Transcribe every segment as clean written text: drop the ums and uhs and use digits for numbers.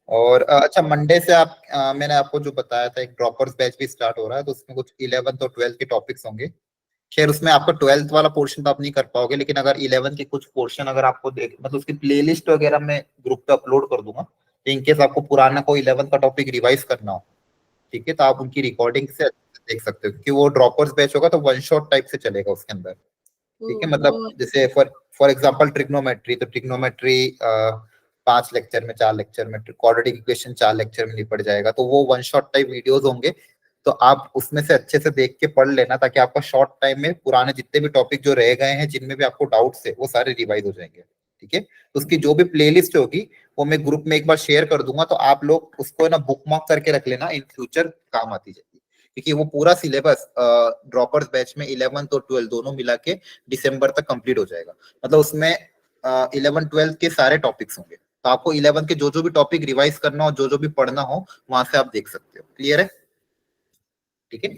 और अच्छा, मंडे से आप मैंने आपको जो बताया था एक ड्रॉपर्स बैच भी स्टार्ट हो रहा है, तो उसमें कुछ 11th और 12th के टॉपिक्स होंगे। खैर उसमें आपका 12th वाला पोर्शन तो आप नहीं कर पाओगे, लेकिन अगर 11th के कुछ पोर्शन अगर आपको देख मतलब उसकी प्लेलिस्ट वगैरह मैं ग्रुप पे अपलोड कर दूंगा, तो इनकेस आपको पुराना कोई 11th का टॉपिक रिवाइज करना हो, ठीक है, तो आप उनकी रिकॉर्डिंग से देख सकते हो, क्योंकि वो ड्रॉपर्स बैच होगा तो वन शॉट टाइप से चलेगा उसके अंदर। ठीक है, मतलब जैसे फॉर एग्जांपल ट्रिग्नोमेट्री, तो ट्रिग्नोमेट्री 5 लेक्चर में, 4 लेक्चर में, क्वाड्रेटिक इक्वेशन 4 लेक्चर में निपट जाएगा, तो वो वन शॉट टाइप वीडियोस होंगे। तो आप उसमें से अच्छे से देख के पढ़ लेना, ताकि आपका शॉर्ट टाइम में पुराने जितने भी टॉपिक जो रह गए हैं, जिनमें भी आपको डाउट्स है, वो सारे रिवाइज हो जाएंगे। ठीक है, तो उसकी जो भी प्लेलिस्ट होगी वो मैं ग्रुप में एक बार शेयर कर दूंगा, तो आप लोग उसको ना बुकमार्क करके रख लेना, इन फ्यूचर काम आती जाएगी। क्योंकि वो पूरा सिलेबस ड्रॉपर्स बैच में 11th और 12th दोनों मिला के दिसंबर तक कंप्लीट हो जाएगा। मतलब उसमें 11th-12th के सारे टॉपिक्स होंगे, तो आपको 11th के जो जो भी टॉपिक रिवाइज करना हो, जो जो भी पढ़ना हो, वहां से आप देख सकते हो। क्लियर है? ठीक है,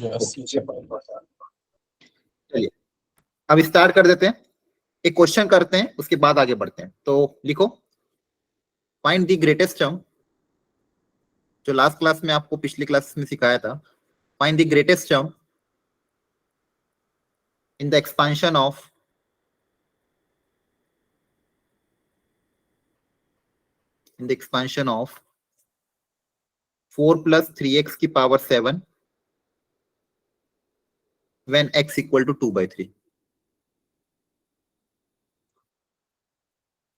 यस। चलिए अब स्टार्ट कर देते हैं। एक क्वेश्चन करते हैं, उसके बाद आगे बढ़ते हैं। तो लिखो, फाइंड द ग्रेटेस्ट टर्म, जो लास्ट क्लास में आपको पिछली क्लास में सिखाया था। Find the greatest term in the expansion of of 4 plus 3x की power 7 when x equal to 2/3।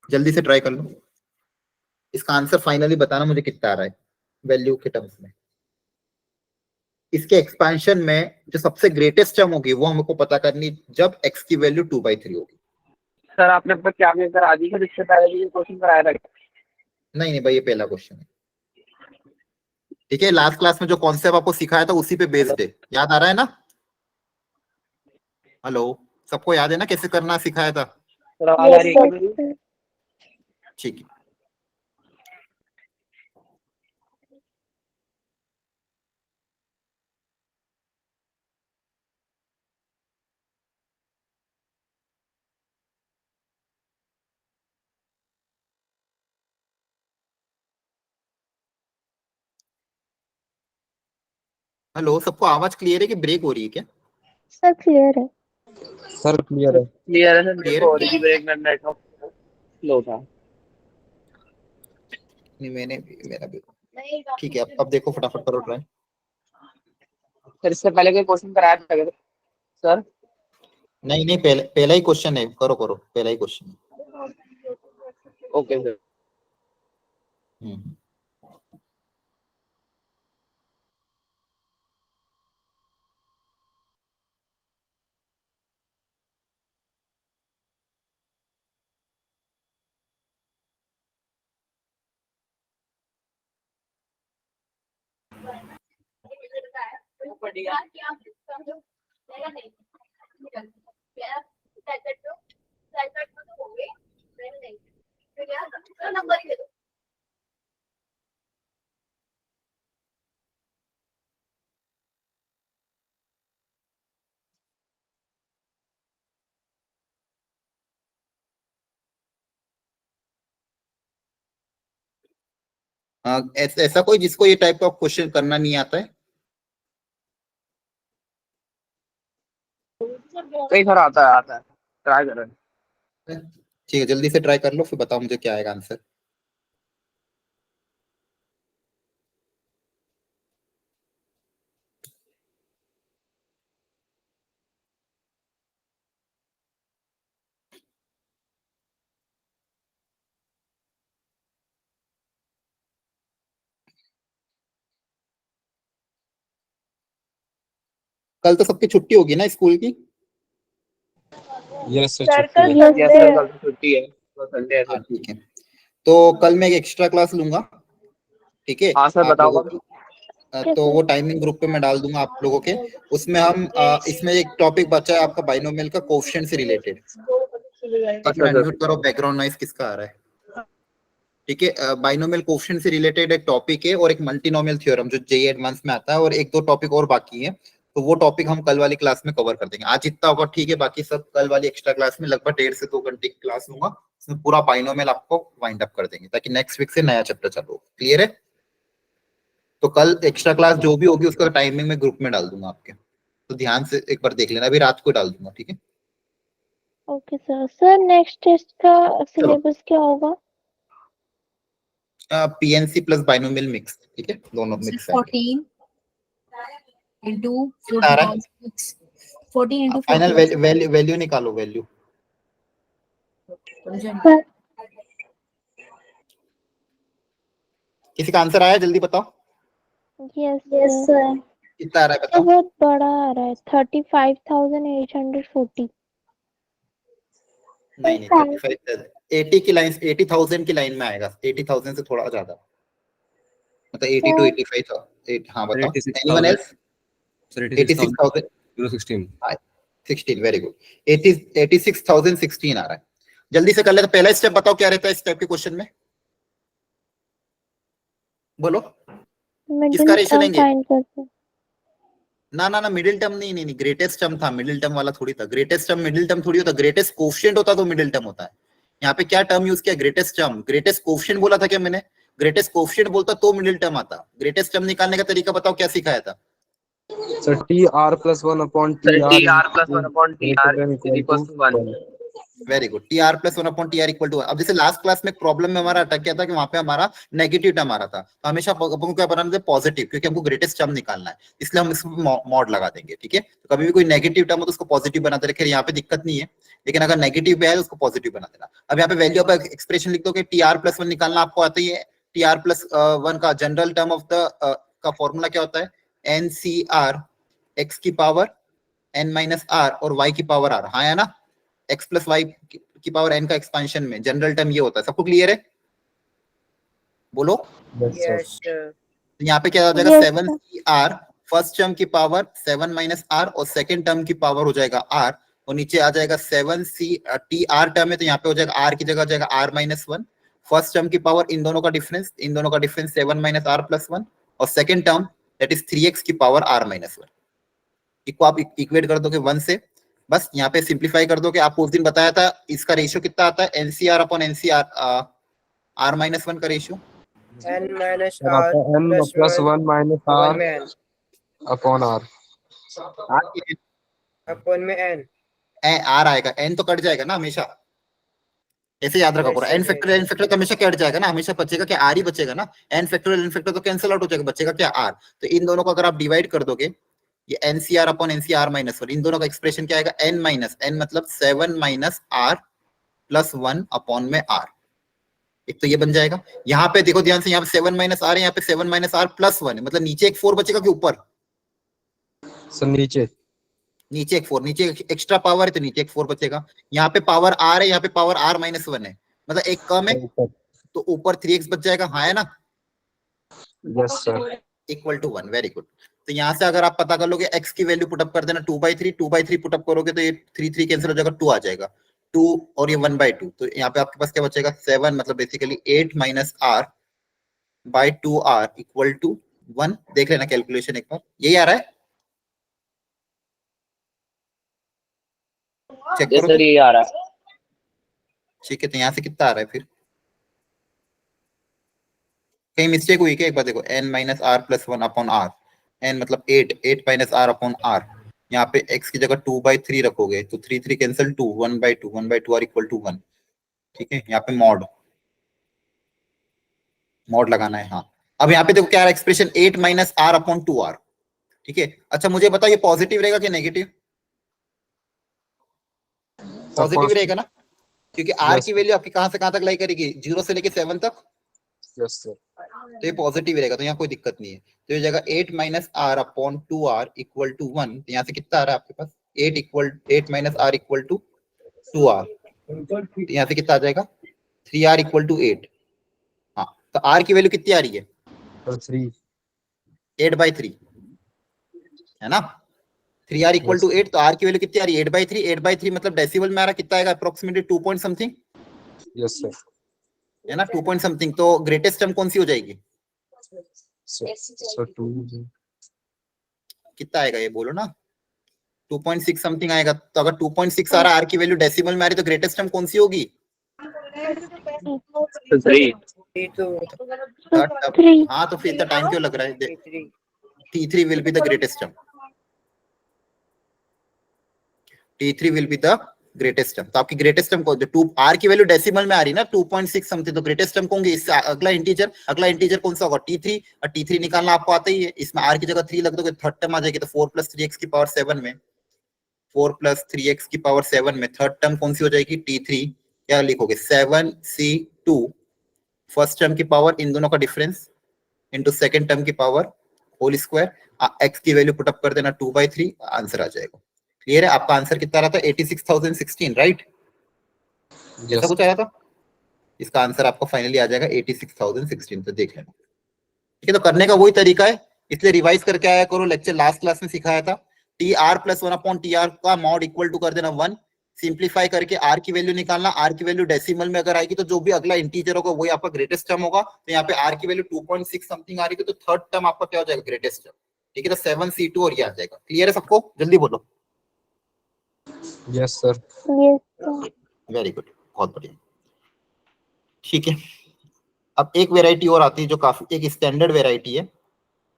जल्दी से ट्राई कर लो, इसका आंसर फाइनली बताना मुझे कितना आ रहा है वैल्यू के टर्म्स में। इसके एक्सपेंशन में जो सबसे ग्रेटेस्ट टर्म होगी वो हमको पता करनी जब x की वैल्यू 2/3 होगी। सर आपने क्या सर आदि का इससे पहले क्वेश्चन कराया था? नहीं नहीं भाई, ये पहला क्वेश्चन है। ठीक है, लास्ट क्लास में जो कॉन्सेप्ट आपको सिखाया था उसी पे बेस्ड है, याद आ रहा है ना? हेलो, सबको याद है ना कैसे करना सिखाया था? ठीक है, हेलो, सबको आवाज क्लियर है कि ब्रेक हो रही है क्या? सर क्लियर है। सर क्लियर है। क्लियर है सर, क्लियर हो रही थी ब्रेक में, नेटवर्क स्लो था। नहीं, मेरा भी ठीक है। अब देखो, फटाफट करो ट्राई। सर इससे पहले कोई क्वेश्चन कराया था क्या सर? नहीं नहीं, पहला ही क्वेश्चन है, करो करो, पहला ही क्वेश्चन है। Okay sir. ऐसा कोई जिसको ये टाइप का क्वेश्चन करना नहीं आता है? कई सर आता है, ट्राई कर रहे हैं। ठीक है, जल्दी से ट्राई कर लो, फिर बताओ मुझे क्या आएगा आंसर। कल तो सबकी छुट्टी होगी ना स्कूल की? यस सर, सर छुट्टी कल है। सर कल तो छुट्टी है, तो संडे है सर। ठीक है, तो कल मैं एक एक्स्ट्रा क्लास लूंगा। ठीक है, हाँ सर, आप बताओ। लोगों की तो वो टाइमिंग ग्रुप पे मैं डाल दूंगा आप लोगों के। उसमें हम इसमें एक टॉपिक बचा है आपका बाइनोमियल का कोएफिशिएंट से रिलेटेड। एक मिनट म्यूट करो, बैकग्राउंड नॉइस किसका आ रहा है? ठीक है, बाइनोमियल कोएफिशिएंट से रिलेटेड एक टॉपिक है, और एक मल्टीनोमियल थ्योरम जो जेईई एडवांस में आता है, और एक दो टॉपिक और बाकी है। तो वो टॉपिक हम कल वाली क्लास में कवर कर देंगे। आज जितना होगा ठीक है, बाकी सब कल वाली एक्स्ट्रा क्लास में लगभग 1.5 से 2 घंटे की क्लास लूंगा, उसमें पूरा बाइनोमियल आपको वाइंड अप कर देंगे ताकि नेक्स्ट वीक से नया चैप्टर चालू हो। क्लियर है? तो कल एक्स्ट्रा क्लास जो भी होगी उसका टाइमिंग मैं ग्रुप में डाल दूंगा आपके, तो ध्यान से एक बार देख लेना, अभी रात को डाल दूंगा, ठीक है? Okay sir. Sir next test का सिलेबस क्या होगा? पीएनसी प्लस बाइनोमियल मिक्स, ठीक है, दोनों मिक्स है। 14 into कितना आ 40 रहा है? by 6. 14 into 40 final by 6. Value निकालो, वैल्यू। सर किसी का आंसर आया? जल्दी बताओ यस सर। कितना आ रहा है, सर बताओ। बहुत बड़ा आ रहा है, 35,840। नहीं 35, 80 की लाइन, 80,000 की लाइन में आएगा, 80,000 से थोड़ा ज्यादा, मतलब 80 to 85 था। हाँ बताओ। Anyone else? 86,000 16, very good. 86,016 आ रहा है। जल्दी से कर लेते, पहला स्टेप बताओ क्या रहता है इस टाइप के क्वेश्चन में, बोलो। किसका मिडिल रेशियो टर्म लेंगे? फाइंड करते हैं। ना मिडिल टर्म नहीं, ग्रेटेस्ट टर्म था, मिडिल टर्म वाला थोड़ी था। ग्रेटेस्ट टर्म मिडिल टर्म थोड़ी होता, ग्रेटेस्ट कोफिशिएंट होता तो मिडिल टर्म होता है। यहाँ पे क्या टर्म यूज किया? Greatest term. ग्रेटेस्ट कोफिशिएंट बोला था क्या मैंने? ग्रेटेस्ट कोफिशिएंट बोलता तो मिडिल टर्म आता। ग्रेटेस्ट टर्म निकालने का तरीका बताओ, क्या सिखाया था? Sir TR plus 1 upon TR greater than equal to 1. Very good. TR plus 1 upon TR equal to 1। अब जैसे लास्ट क्लास में प्रॉब्लम में हमारा अटक गया था कि वहां पे हमारा नेगेटिव टर्म आ रहा था, तो हमेशा अपन को क्या बनाना है? पॉजिटिव, क्योंकि हमको ग्रेटेस्ट टर्म निकालना है, इसलिए हम इसमें मॉड लगा देंगे, ठीक है? तो कभी भी कोई नेगेटिव टर्म हो तो उसको पॉजिटिव बनाते रहे, यहाँ पे दिक्कत नहीं है, लेकिन अगर नेगेटिव पे है तो उसको पॉजिटिव बना देना। अब यहाँ पे वैल्यू ऑफ एक्सप्रेशन लिख दो कि TR plus 1 निकालना आपको आता ही है। TR plus 1 का जनरल टर्म ऑफ द का फॉर्मूला क्या होता है? NCR x की पावर n माइनस r और y की पावर r। हाँ है ना? x प्लस वाई की पावर n का एक्सपांशन में जनरल टर्म ये होता है। सबको क्लियर है? बोलो। Yes, sir. तो यहाँ पे क्या हो जाएगा? Yes, 7CR फर्स्ट टर्म की पावर 7 माइनस r और सेकंड टर्म की पावर हो जाएगा r, और नीचे आ जाएगा 7C TR टर्म है तो यहाँ पे हो जाएगा r की जगह हो जाएगा r माइनस 1। फर्स्ट टर्म की पावर, इन दोनों का डिफरेंस 7 माइनस r प्लस 1, और second term that is 3x की पावर r माइनस 1। इसको आप इक्वेट कर दोगे 1 से, बस यहाँ पे सिंप्लीफाई कर दो कि आपको उस दिन बताया था इसका रेशियो कितना आता है? NCR upon NCR r minus 1 का ratio. n minus sir r आता है n plus 1 minus r upon में n upon r. upon में n r आएगा, n तो कट जाएगा ना हमेशा, ऐसे याद रखा पूरा। Yes, n फैक्टर तो हमेशा कट जाएगा ना, हमेशा बचेगा क्या? r ही बचेगा ना। n फैक्टर तो कैंसिल आउट हो जाएगा, बचेगा क्या? r। तो इन दोनों को अगर आप डिवाइड कर दोगे, ये एनसीआर अपॉन एनसीआर माइनस 1, इन दोनों का एक्सप्रेशन क्या आएगा? n माइनस n मतलब 7 माइनस r प्लस 1 अपॉन में r। एक तो ये बन जाएगा। यहाँ पे देखो ध्यान से, यहाँ पे 7 माइनस r है, यहाँ पे 7 माइनस r प्लस 1 है, मतलब नीचे एक 4 बचेगा कि ऊपर? सर नीचे नीचे एक 4, नीचे एक्स्ट्रा पावर है तो नीचे एक 4 बचेगा। यहाँ पे पावर r है, यहाँ पे पावर r माइनस 1 है, मतलब एक कम है तो ऊपर 3x बच जाएगा। हाँ है ना? Yes sir equal to 1। Very good. तो यहाँ से अगर आप पता कर लोगे x की वैल्यू पुटअप कर देना 2/3, 2/3 पुटअप करोगे तो ये 3 कैंसिल हो जाएगा, 2 आ जाएगा, 2 और ये 1/2, तो यहाँ पे आपके पास क्या बचेगा? 7, मतलब basically 8 minus r by 2r equal to 1। देख लेना कैलकुलेशन एक बार, यही आ रहा है? चेक करो सर ये आ रहा है। ठीक है। तो यहाँ से कितना आ रहा है फिर? कहीं मिस्टेक हुई क्या? एक बार देखो, n minus r plus 1 upon r, n मतलब 8 माइनस r अपॉन r। यहाँ पे x की जगह 2/3 रखोगे तो 3 कैंसिल, 2 1/2 1/2 r इक्वल टू 1। ठीक है, यहाँ पे मॉड लगाना है। हाँ, अब यहाँ पे देखो क्या expression, 8 minus r upon 2r। ठीक है, अच्छा मुझे बताओ ये पॉजिटिव रहेगा कि नेगेटिव? पॉजिटिव रहेगा ना, क्योंकि r की वैल्यू आपकी कहां से कहां तक लाई करेगी? 0 से लेके 7 तक, यस सर तो ये पॉजिटिव रहेगा, तो यहाँ कोई दिक्कत नहीं है। तो ये जगह 8 minus r upon 2r equal to 1, तो यहाँ से कितना आ रहा है आपके पास? 8 minus r equal to 2r, तो यहाँ से कितना आ जाएगा? 3r equal to 8। हाँ, तो r की वैल्यू कितनी आ रही है? सर 3 8/3 है ना? 3r इक्वल टू 8, तो r की वैल्यू कितनी आ रही है? 8/3। 8/3 मतलब डेसिमल में आ रहा कितना आएगा? Approximately 2 point something, yes sir है ना? 2 पॉइंट समथिंग। तो ग्रेटेस्ट टर्म कौन सी हो जाएगी? सर 2 कितना आएगा ये बोलो ना, 2.6 समथिंग आएगा। तो अगर 2.6 आ रहा है, आर की वैल्यू डेसिमल में आ रही, तो ग्रेटेस्ट टर्म कौन सी होगी? 3 3 हाँ, तो फिर इतना टाइम क्यों लग रहा है? T3 will be the greatest term. T3 will be the greatest term. तो आपकी greatest term को, जो R की वैल्यू डेसिमल में आ रही ना 2.6 समथिंग, तो greatest term कौन होगी? इससे अगला इंटीजर कौन सा होगा? T3। और T3 निकालना आपको आता ही है। इसमें R की जगह 3 लग दोगे, थर्ड टर्म आ जाएगी। तो 4 + 3x की पावर 7 में, 4 + 3x की पावर 7 में थर्ड टर्म कौन सी हो जाएगी? T3। क्या लिखोगे? 7c2 फर्स्ट टर्म की पावर, इन दोनों का डिफरेंस, इंटू सेकेंड टर्म की पावर होल स्क्वायर। x की वैल्यू पुटअप कर देना 2/3, आंसर आ जाएगा। क्लियर है? आपका आंसर कितना रहा था? 86,016, राइट? ऐसा कुछ आया था। इसका आंसर आपका फाइनली आ जाएगा 86,016। तो देख लेना, ठीक है। तो करने का वही तरीका है, इसलिए रिवाइज करके आया करो। लेक्चर लास्ट क्लास में सिखाया था, TR + 1/TR का मॉड इक्वल टू कर देना 1, सिंप्लीफाई करके R की वैल्यू निकालना। R की वैल्यू डेसिमल में अगर आएगी तो जो भी अगला इंटीजर होगा वही आपका ग्रेटेस्ट टर्म होगा। तो यहाँ पे R की वैल्यू 2.6 समथिंग आ रही है, तो थर्ड टर्म आपका क्या हो जाएगा? Greatest term. ठीक है, तो 7c2 और ये आ जाएगा। क्लियर है सबको? जल्दी बोलो। Yes sir. yes sir. Very good, बहुत बढ़िया। ठीक है, अब एक वेराइटी और आती है जो काफी एक स्टैंडर्ड वेराइटी है,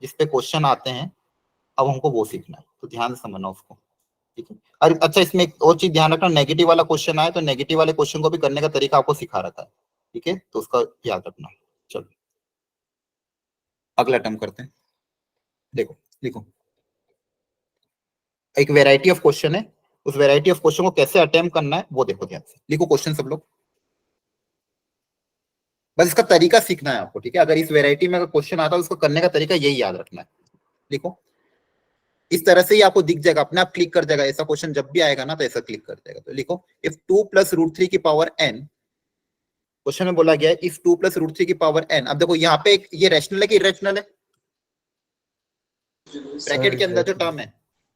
जिसपे क्वेश्चन आते हैं। अब हमको वो सीखना है, तो ध्यान से समझना उसको, ठीक है। और अच्छा, इसमें एक और चीज ध्यान रखना, नेगेटिव वाला क्वेश्चन आए तो नेगेटिव वाले क्वेश्चन को भी करने का तरीका आपको सिखा रखा है, ठीक है, तो उसका याद रखना। चलो अगला टर्म करते हैं। देखो लिखो, एक वेराइटी ऑफ क्वेश्चन है, उस वेराइटी ऑफ क्वेश्चन को कैसे अटेम्प्ट करना है वो देखो ध्यान से। लिखो क्वेश्चन सब लोग, बस इसका तरीका सीखना है आपको, ठीक है। अगर इस वेराइटी में अगर क्वेश्चन आता है उसको करने का तरीका यही याद रखना है। लिखो, इस तरह से ही आपको दिख जाएगा, अपने आप क्लिक कर जाएगा। ऐसा क्वेश्चन जब भी आएगा ना तो ऐसा क्लिक कर जाएगा। तो लिखो, इफ 2 + √3 की पावर n, क्वेश्चन में बोला गया है इफ 2 + √3 की पावर n। अब देखो यहाँ पे ये रैशनल है कि इरेशनल है? ब्रैकेट के अंदर जो टर्म है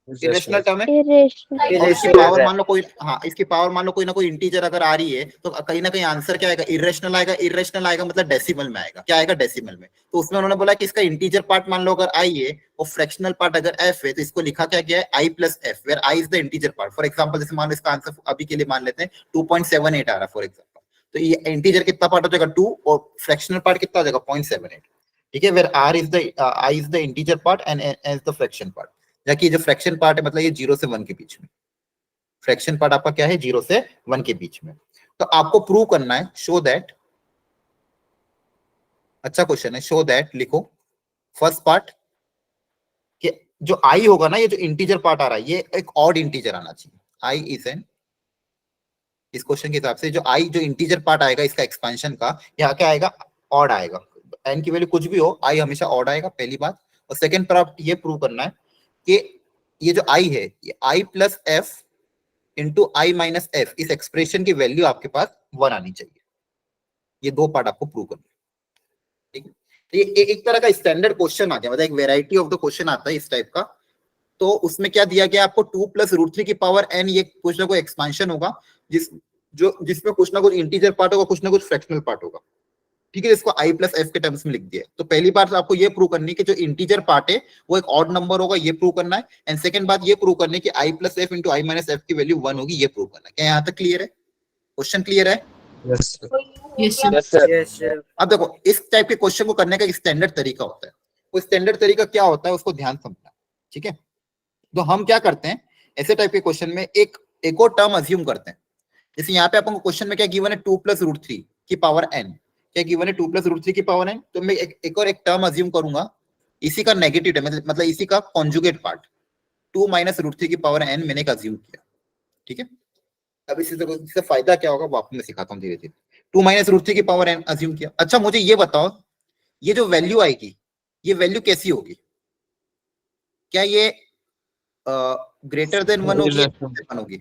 इरेशनल टर्म है, irrational और इसकी पावर मान लो कोई, हाँ इसकी पावर मान लो कोई ना कोई इंटीजर अगर आ रही है, तो कहीं ना कहीं आंसर क्या आएगा? इरेशनल आएगा। इरेशनल आएगा मतलब डेसिमल में आएगा। क्या आएगा? डेसिमल में। तो उसमें उन्होंने बोला कि इसका इंटीजर पार्ट मान लो अगर आई है और फ्रैक्शनल पार्ट अगर f है, तो इसको लिखा क्या गया है? i + f, where i is the integer part. For example जैसे मान लो इसका आंसर अभी के लिए मान लेते हैं 2.78 आ रहा है फॉर एग्जांपल, तो ये इंटीजर कितना पार्ट हो जाएगा? 2, और फ्रैक्शनल पार्ट कितना हो जाएगा? 0.78, ठीक है। Where r is the i is the integer part and n is the fraction part. जबकि जो फ्रैक्शन पार्ट है मतलब ये 0 से 1 के बीच में, फ्रैक्शन पार्ट आपका क्या है? 0 से 1 के बीच में। तो आपको प्रूव करना है, शो दैट, अच्छा क्वेश्चन है, शो दैट। लिखो फर्स्ट पार्ट कि जो i होगा ना, ये जो इंटीजर पार्ट आ रहा है ये एक ऑड इंटीजर आना चाहिए। i इज एन, इस क्वेश्चन के हिसाब से जो i जो इंटीजर पार्ट आएगा इसका एक्सपेंशन का, यहाँ क्या आएगा? ऑड आएगा। n की वैल्यू कुछ भी हो, i हमेशा ऑड आएगा, पहली बात। और सेकंड पर आप ये प्रूव करना है कि ये जो i है, ये i + f into i - f, इस एक्सप्रेशन की वैल्यू आपके पास 1 आनी चाहिए। ये दो पार्ट आपको प्रूव करना है, ठीक है। तो ये एक तरह का स्टैंडर्ड क्वेश्चन आ गया, मतलब एक वेराइटी ऑफ द क्वेश्चन आता है इस टाइप का। तो उसमें क्या दिया गया आपको? 2 + √3 की पावर n, ये कुछ ना कोई एक्सपेंशन होगा जिसमें कुछ ना कुछ इंटीजर पार्ट होगा, कुछ ना कुछ फ्रैक्शनल पार्ट होगा, ठीक है। इसको i + f के टर्म्स में लिख दिया है। तो पहली बात आपको ये प्रूव करनी है कि जो इंटीजर पार्ट है वो एक ऑड नंबर होगा, ये प्रूव करना है। एंड सेकंड बात ये प्रूव करनी है कि i + f into i - f की वैल्यू 1 होगी, ये प्रूव करना है। क्या यहाँ तक क्लियर है? क्वेश्चन क्लियर है? Yes sir. Yes, sir. Yes sir. अब देखो, इस टाइप के क्वेश्चन को करने का एक स्टैंडर्ड तरीका होता है। वो स्टैंडर्ड तरीका क्या होता है उसको ध्यान समझना, ठीक है। तो हम क्या करते हैं, ऐसे टाइप के क्वेश्चन में एक और टर्म अज्यूम करते हैं। जैसे यहाँ पे आपको क्वेश्चन में क्या गिवन है? 2 + √3 की पावर n। क्या गिवन है? 2 + √3 की पावर n। तो मैं एक और एक टर्म अज्यूम करूंगा, इसी का नेगेटिव है, मतलब इसी का कॉन्जुगेट पार्ट, 2 - √3 की पावर n मैंने अज्यूम किया, ठीक है। अब इससे फायदा क्या होगा वो आपको मैं सिखाता हूँ धीरे धीरे। 2 - √3 की पावर n अज्यूम किया। अच्छा मुझे ये बताओ, ये जो वैल्यू आएगी ये वैल्यू कैसी होगी? क्या ये ग्रेटर देन 1 होगी, Irrational. 1 होगी?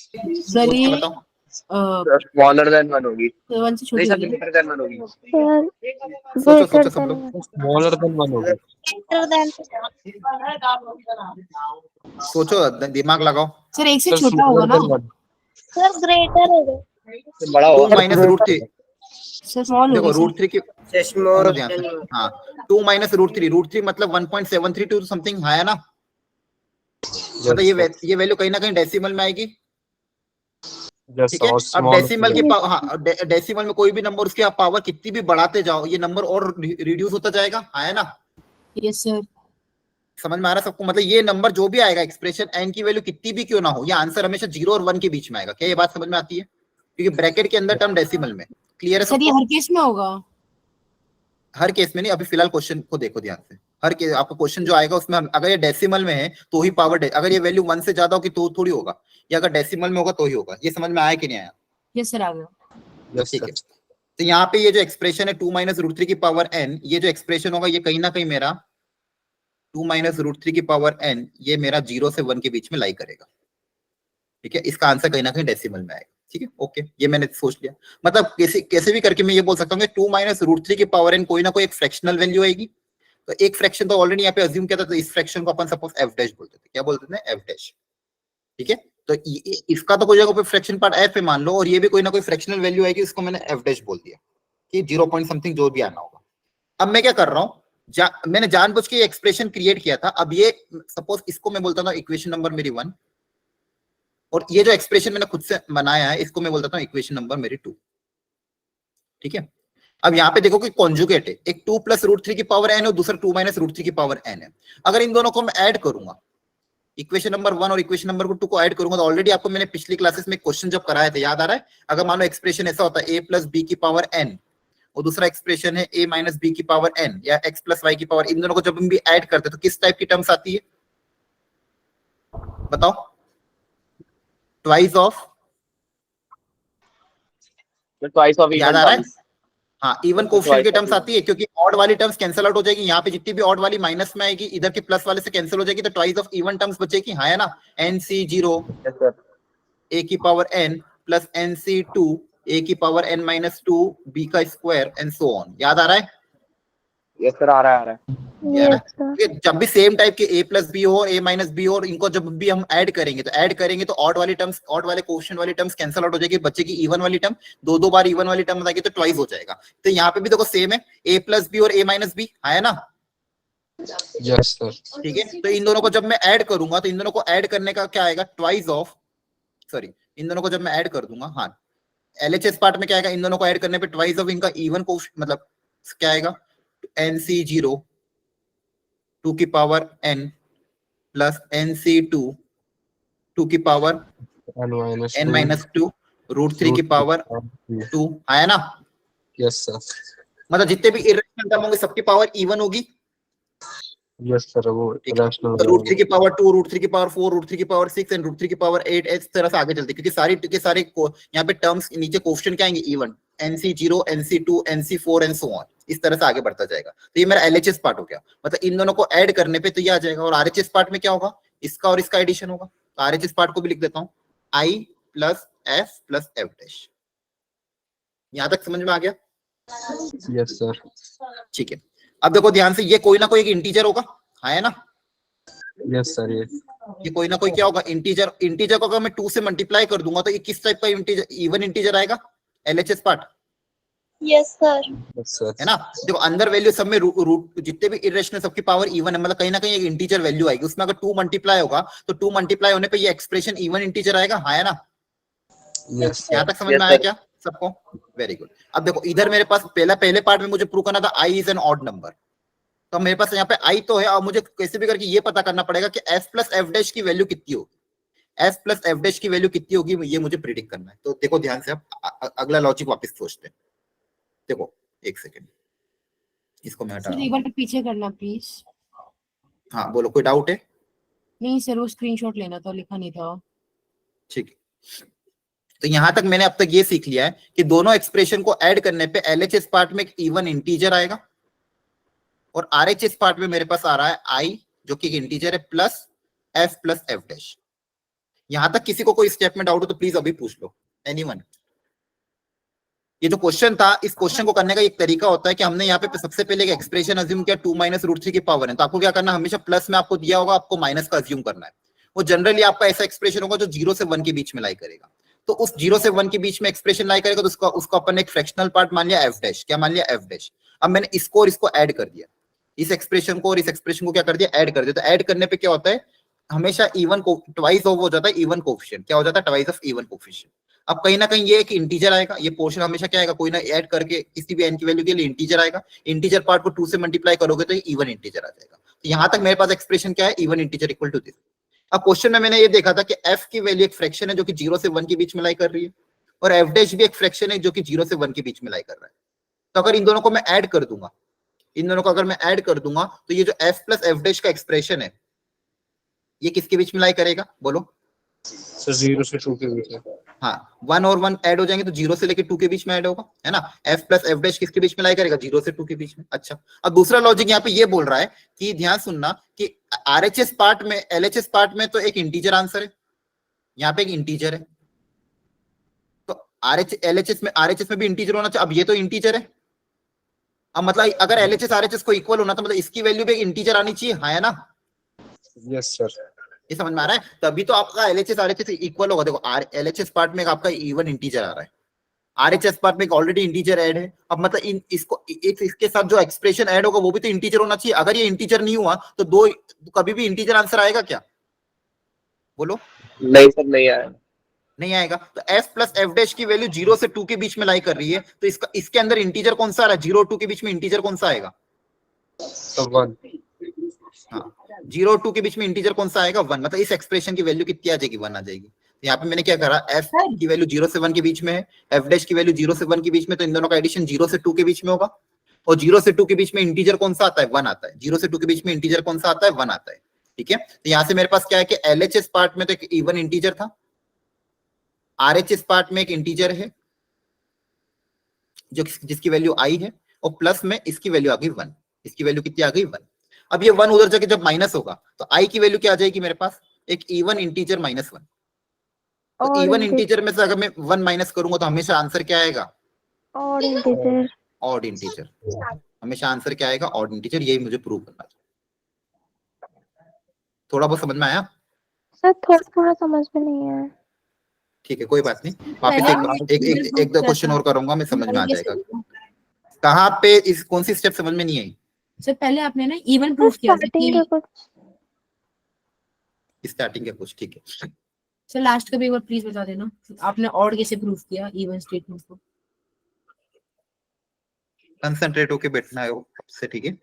Sir, सोच के ये बताओ। स्मॉलर देन 1 होगी। 1 से छोटी नहीं सर, होगी। ग्रेटर देन 1 होगी। sir सोचो greater सोचो सब than लोग, Smaller than 1 होगी। greater than सोचो, दिमाग लगाओ। सर 1 से सर छोटा होगा smaller ना? than 1। sir greater होगा। बड़ा 2 होगा। - √3, सर स्मॉल देखो होगी रूट 3 की स्मॉल सुनो ध्यान से, हाँ 2 माइनस रूट थ्री मतलब 1.732 समथिंग है ना, मतलब ये वैल्यू कहीं ना कहीं डेसिमल में आएगी, ठीक है। अब डेसिमल के हाँ डेसिमल में कोई भी नंबर उसकी आप पावर कितनी भी बढ़ाते जाओ ये नंबर और रिड्यूस होता जाएगा, है ना। Yes sir. समझ में आ रहा है सबको, मतलब ये नंबर जो भी आएगा एक्सप्रेशन एन की वैल्यू कितनी भी क्यों ना हो, ये आंसर हमेशा 0 और 1 के बीच में आएगा। क्या ये बात समझ में आती है, क्योंकि ब्रैकेट के अंदर टर्म डेसिमल में। क्लियर है सर ये सबको? हर केस में होगा? हर केस में नहीं, अभी फिलहाल क्वेश्चन को देखो ध्यान से। हर केस आपका क्वेश्चन जो आएगा उसमें अगर ये डेसिमल में है तो ही पावर, अगर ये वैल्यू 1 से ज्यादा होगी तो थोड़ी होगा, या अगर डेसिमल में होगा तो ही होगा। ये समझ में आया कि नहीं आया? यस सर आ गया। ठीक है, तो यहाँ पे ये जो एक्सप्रेशन है 2 माइनस रूट थ्री की पावर एन, ये जो एक्सप्रेशन होगा ये कहीं ना कहीं मेरा 2 माइनस रूट थ्री की पावर एन ये मेरा 0 से 1 के बीच में लाई करेगा, ठीक है। इसका आंसर कहीं ना कहीं डेसिमल में आएगा, ठीक है। ओके, ये मैंने सोच लिया, मतलब कैसे कैसे भी करके मैं ये बोल सकता हूँ कि 2 माइनस रूट थ्री की पावर एन कोई ना कोई एक फ्रैक्शनल वैल्यू आएगी। तो एक फ्रैक्शन तो ऑलरेडी यहाँ पे अज्यूम किया था, तो इस फ्रैक्शन को अपन सपोज एफ डैश बोलते थे। क्या बोलते थे? एफ डैश, ठीक है। तो इसका तो कोई जगह फ्रैक्शन पार्ट एफ पे मान लो, और ये भी कोई ना कोई फ्रैक्शनल वैल्यू आएगी, इसको मैंने एफ डैश बोल दिया कि 0 पॉइंट समथिंग जो भी आना होगा। अब मैं क्या कर रहा हूँ, मैंने जानबूझ के एक्सप्रेशन क्रिएट किया था। अब ये सपोज इसको मैं बोलता था इक्वेशन नंबर मेरी 1, और ये जो एक्सप्रेशन मैंने खुद से बनाया है इसको मैं बोलता हूँ इक्वेशन नंबर मेरी 2, ठीक है। अब यहाँ पे देखो कि कॉन्जुगेट है, एक 2 प्लस रूट थ्री की पावर एन है और दूसरा 2 माइनस रूट थ्री की पावर एन है। अगर इन दोनों को मैं ऐड करूंगा, इक्वेशन नंबर 1 और इक्वेशन नंबर 2 को ऐड करूंगा, तो ऑलरेडी आपको मैंने पिछली क्लासेस में क्वेश्चन जब कराया था याद आ रहा है। अगर मान लो एक्सप्रेशन ऐसा होता है a प्लस बी की पावर n, और दूसरा एक्सप्रेशन है a माइनस बी की पावर n या x प्लस वाई की पावर, इन दोनों को जब हम भी ऐड करते हैं तो किस टाइप की टर्म्स आती है बताओ? ट्वाइस ऑफ, याद आ रहा है? हाँ, इवन कोफिशिएंट की टर्म्स आती है, क्योंकि ऑड वाली टर्म्स कैंसिल आउट हो जाएगी। यहाँ पे जितनी भी ऑड वाली माइनस में आएगी, इधर के प्लस वाले से कैंसिल हो जाएगी, तो ट्वाइस ऑफ इवन टर्म्स बचेगी, हाँ है ना। nc0 a की power n plus nc2 a की पावर n माइनस 2 b का स्क्वायर एंड सो ऑन। याद आ रहा है? यस सर आ रहा है Yes, sir. जब भी सेम टाइप के a प्लस बी हो और a माइनस बी हो, और इनको जब भी हम ऐड करेंगे तो ऑड वाली टर्म्स, ऑड वाले कोफिशिएंट वाली टर्म्स कैंसिल आउट हो जाएगी, बचेगी इवन वाली टर्म। दो बार इवन वाली टर्म आएगी तो ट्वाइस हो जाएगा। तो यहाँ पे भी देखो सेम है, a प्लस बी और a माइनस बी, है ना। Yes sir. ठीक है, तो इन दोनों को जब मैं ऐड करूंगा तो इन दोनों को ऐड करने का क्या आएगा, ट्वाइस ऑफ, सॉरी इन दोनों को जब मैं ऐड कर दूंगा, हाँ एलएचएस पार्ट में क्या आएगा, इन दोनों को ऐड करने पे ट्वाइस ऑफ इनका इवन कोफिशिएंट, मतलब क्या आएगा, nc0 2 की पावर n प्लस nc2 2 की पावर n माइनस 2 रूट 3 की पावर 2, है ना। Yes sir. मतलब जितने भी इरेशनल टर्म होंगे सबकी पावर इवन होगी। यस सर, वो रैशनल रूट 3 की पावर 2, रूट 3 की पावर 4, रूट 3 की पावर 6 एंड रूट 3 की पावर 8, इस तरह से आगे चलती है, क्योंकि सारी के सारे यहाँ पे टर्म्स नीचे कोफिशिएंट क्या आएंगे, even, nc0 nc2 nc4 and so on, इस तरह से आगे बढ़ता जाएगा। तो ये मेरा एलएचएस पार्ट हो गया, मतलब इन दोनों को ऐड करने पे तो ये आ जाएगा। और आरएचएस पार्ट में क्या होगा, इसका और इसका एडिशन होगा। तो आरएचएस पार्ट को भी लिख देता हूँ, i plus f plus f dash. यहां तक समझ में आ गया? Yes sir. ठीक है, अब देखो ध्यान से, ये कोई ना कोई एक इंटीजर होगा, है ना। Yes sir. ये कोई ना कोई क्या होगा, इंटीजर। इंटीजर को अगर मैं 2 से मल्टीप्लाई कर दूंगा तो ये किस टाइप का इंटीजर, इवन इंटीजर आएगा, LHS part, Yes, sir. Yes sir. है ना। देखो अंदर वैल्यू सब में रूट जितने भी इरेशनल सबकी पावर इवन है, मतलब कहीं ना कहीं एक इंटीजर वैल्यू आएगी। उसमें अगर 2 मल्टीप्लाई होगा तो 2 मल्टीप्लाई होने पे ये एक्सप्रेशन इवन इंटीजर आएगा, है ना। यस यहाँ तक समझ में आया क्या सबको? Very good. अब देखो इधर मेरे पास पहले पार्ट में मुझे प्रूव करना था i is N odd number, तो मेरे पास यहाँ पे i तो है, और मुझे कैसे भी करके ये पता करना पड़ेगा कि f प्लस एफ डैश की वैल्यू कितनी होगी। f प्लस एफ डैश की वैल्यू कितनी होगी ये मुझे प्रिडिक्ट करना है। तो देखो ध्यान से, अब अगला लॉजिक वापस सोचते हैं। देखो एक सेकेंड, इसको मैं हटा सर रहा एक हूँ। बार पीछे करना प्लीज। हाँ बोलो, कोई डाउट है? नहीं सर वो स्क्रीनशॉट लेना था, लिखा नहीं था। ठीक है, तो यहां तक मैंने अब तक ये सीख लिया है कि दोनों एक्सप्रेशन को ऐड करने पे एलएचएस पार्ट में एक इवन इंटीजर आएगा, और आरएचएस पार्ट में मेरे पास आ रहा है आई जो कि एक इंटीजर है प्लस एफ डैश। यहां तक किसी को कोई स्टेप में डाउट हो तो प्लीज अभी पूछ लो, एनीवन। ये जो क्वेश्चन था, इस क्वेश्चन को करने का एक तरीका होता है कि हमने यहाँ पे सबसे पहले एक एक्सप्रेशन अज्यूम किया 2 माइनस रूट 3 की पावर है, तो आपको क्या करना है, हमेशा प्लस में आपको दिया होगा, आपको माइनस का अज्यूम करना है। वो जनरली आपका ऐसा एक्सप्रेशन होगा जो 0 से 1 के बीच में लाई करेगा। तो उस 0 से 1 के बीच में एक्सप्रेशन लाई करेगा, तो उसको अपन एक फ्रैक्शनल पार्ट मान लिया एफ डैश। क्या मान लिया? F dash. अब मैंने इसको और इसको ऐड कर दिया, इस एक्सप्रेशन को और इस एक्सप्रेशन को क्या कर दिया? ऐड कर दिया। तो ऐड करने पे क्या होता है? हमेशा इवन को ट्वाइस ऑफ हो जाता है इवन कोफिशिएंट। क्या हो जाता है? Twice of even coefficient. अब कहीं ना कहीं ये एक इंटीजर आएगा, ये पोर्शन हमेशा क्या आएगा? कोई ना ऐड करके किसी भी n की वैल्यू के लिए इंटीजर आएगा। इंटीजर पार्ट को 2 से मल्टीप्लाई करोगे तो ये इवन इंटीजर आ जाएगा। तो यहां तक मेरे पास एक्सप्रेशन क्या है? Even integer equal to this. अब क्वेश्चन में मैंने ये देखा था कि f की वैल्यू एक फ्रैक्शन है जो कि 0 से 1 के बीच में लाई कर रही है, और f डैश भी एक फ्रैक्शन है जो कि 0 से 1 के बीच में लाई कर रहा है। तो अगर इन दोनों को मैं ऐड कर दूंगा, इन दोनों को अगर मैं ऐड कर दूंगा, तो ये जो f प्लस एफ डैश का एक्सप्रेशन है ये किसके बीच में लाई करेगा? बोलो। सर 0 से 2 के बीच में। हाँ, 1 और 1 ऐड हो जाएंगे तो 0 से लेके 2 के बीच में ऐड होगा, है ना। f प्लस एफ डैश किसके बीच में लाई करेगा? 0 से 2 के बीच में। अच्छा, अब दूसरा लॉजिक यहाँ पे ये बोल रहा है कि ध्यान सुनना कि RHS पार्ट में, LHS पार्ट में तो एक इंटीजर आंसर है, यहाँ पे एक इंटीजर है, तो RHS में भी इंटीजर होना चाहिए। अब ये तो इंटीजर है, अब मतलब अगर LHS RHS को इक्वल होना तो मतलब इसकी वैल्यू भी एक इंटीजर आनी चाहिए, हाँ है ना। Yes sir. ये समझ में आ रहा है? तभी तो आपका LHS RHS इक्वल होगा। देखो LHS पार्ट में आपका इवन इंटीजर आ रहा है, RHS पार्ट में ऑलरेडी इंटीजर ऐड है। अब मतलब इसके साथ जो एक्सप्रेशन ऐड होगा वो भी तो इंटीजर होना चाहिए। अगर ये इंटीजर नहीं हुआ तो कभी भी इंटीजर आंसर आएगा क्या? बोलो। नहीं सर, नहीं आया। नहीं आएगा। तो f प्लस एफ डैश की वैल्यू 0 से 2 के बीच में लाई कर रही है, तो इसके अंदर इंटीजर कौन सा आ रहा है? 0 और 2 के बीच में इंटीजर कौन सा आएगा? तो 1। हाँ, 0 और 2 के बीच में इंटीजर कौन सा आएगा? 1। मतलब इस एक्सप्रेशन की वैल्यू कितनी आ जाएगी? 1 आ जाएगी। तो यहाँ पे मैंने क्या करा? f की वैल्यू 0 से 1 के बीच में है, f डैश की वैल्यू 0 से 1 के बीच में, तो इन दोनों का एडिशन 0 से 2 के बीच में होगा। और 0 से 2 के बीच में इंटीजर कौन सा आता है? 1 आता है। 0 से 2 के बीच में इंटीजर कौन सा आता है? 1 आता है। ठीक है, तो यहाँ से मेरे पास क्या है कि LHS पार्ट में तो एक इवन इंटीजर था, RHS पार्ट में एक इंटीजर है जिसकी वैल्यू i है, और प्लस में इसकी वैल्यू आ गई 1। इसकी वैल्यू कितनी आ गई? 1। अब ये 1 उधर जाके जब माइनस होगा तो i की वैल्यू क्या आ जाएगी मेरे पास? एक इवन इंटीजर -1। तो और इवन इंटीजर में से अगर मैं 1 माइनस करूंगा तो हमेशा आंसर क्या आएगा? और इंटीजर। Odd integer. हमेशा आंसर क्या आएगा? Odd integer. यही मुझे प्रूव करना था। थोड़ा बहुत समझ में आया? सर थोड़ा समझ में नहीं आया। ठीक है, कोई बात नहीं। वापस एक दो क्वेश्चन और करूंगा, मैं समझ में आ जाएगा। कहाँ पे कौन सी स्टेप समझ में नहीं आई? सर पहले आपने ना इवन प्रूफ किया था स्टार्टिंग का कुछ। स्टार्टिंग का कुछ, ठीक है। सर लास्ट का भी एक बार प्लीज बता देना, आपने ऑड कैसे प्रूफ किया इवन स्टेटमेंट को? कंसंट्रेट होके बैठना है से, ठीक है।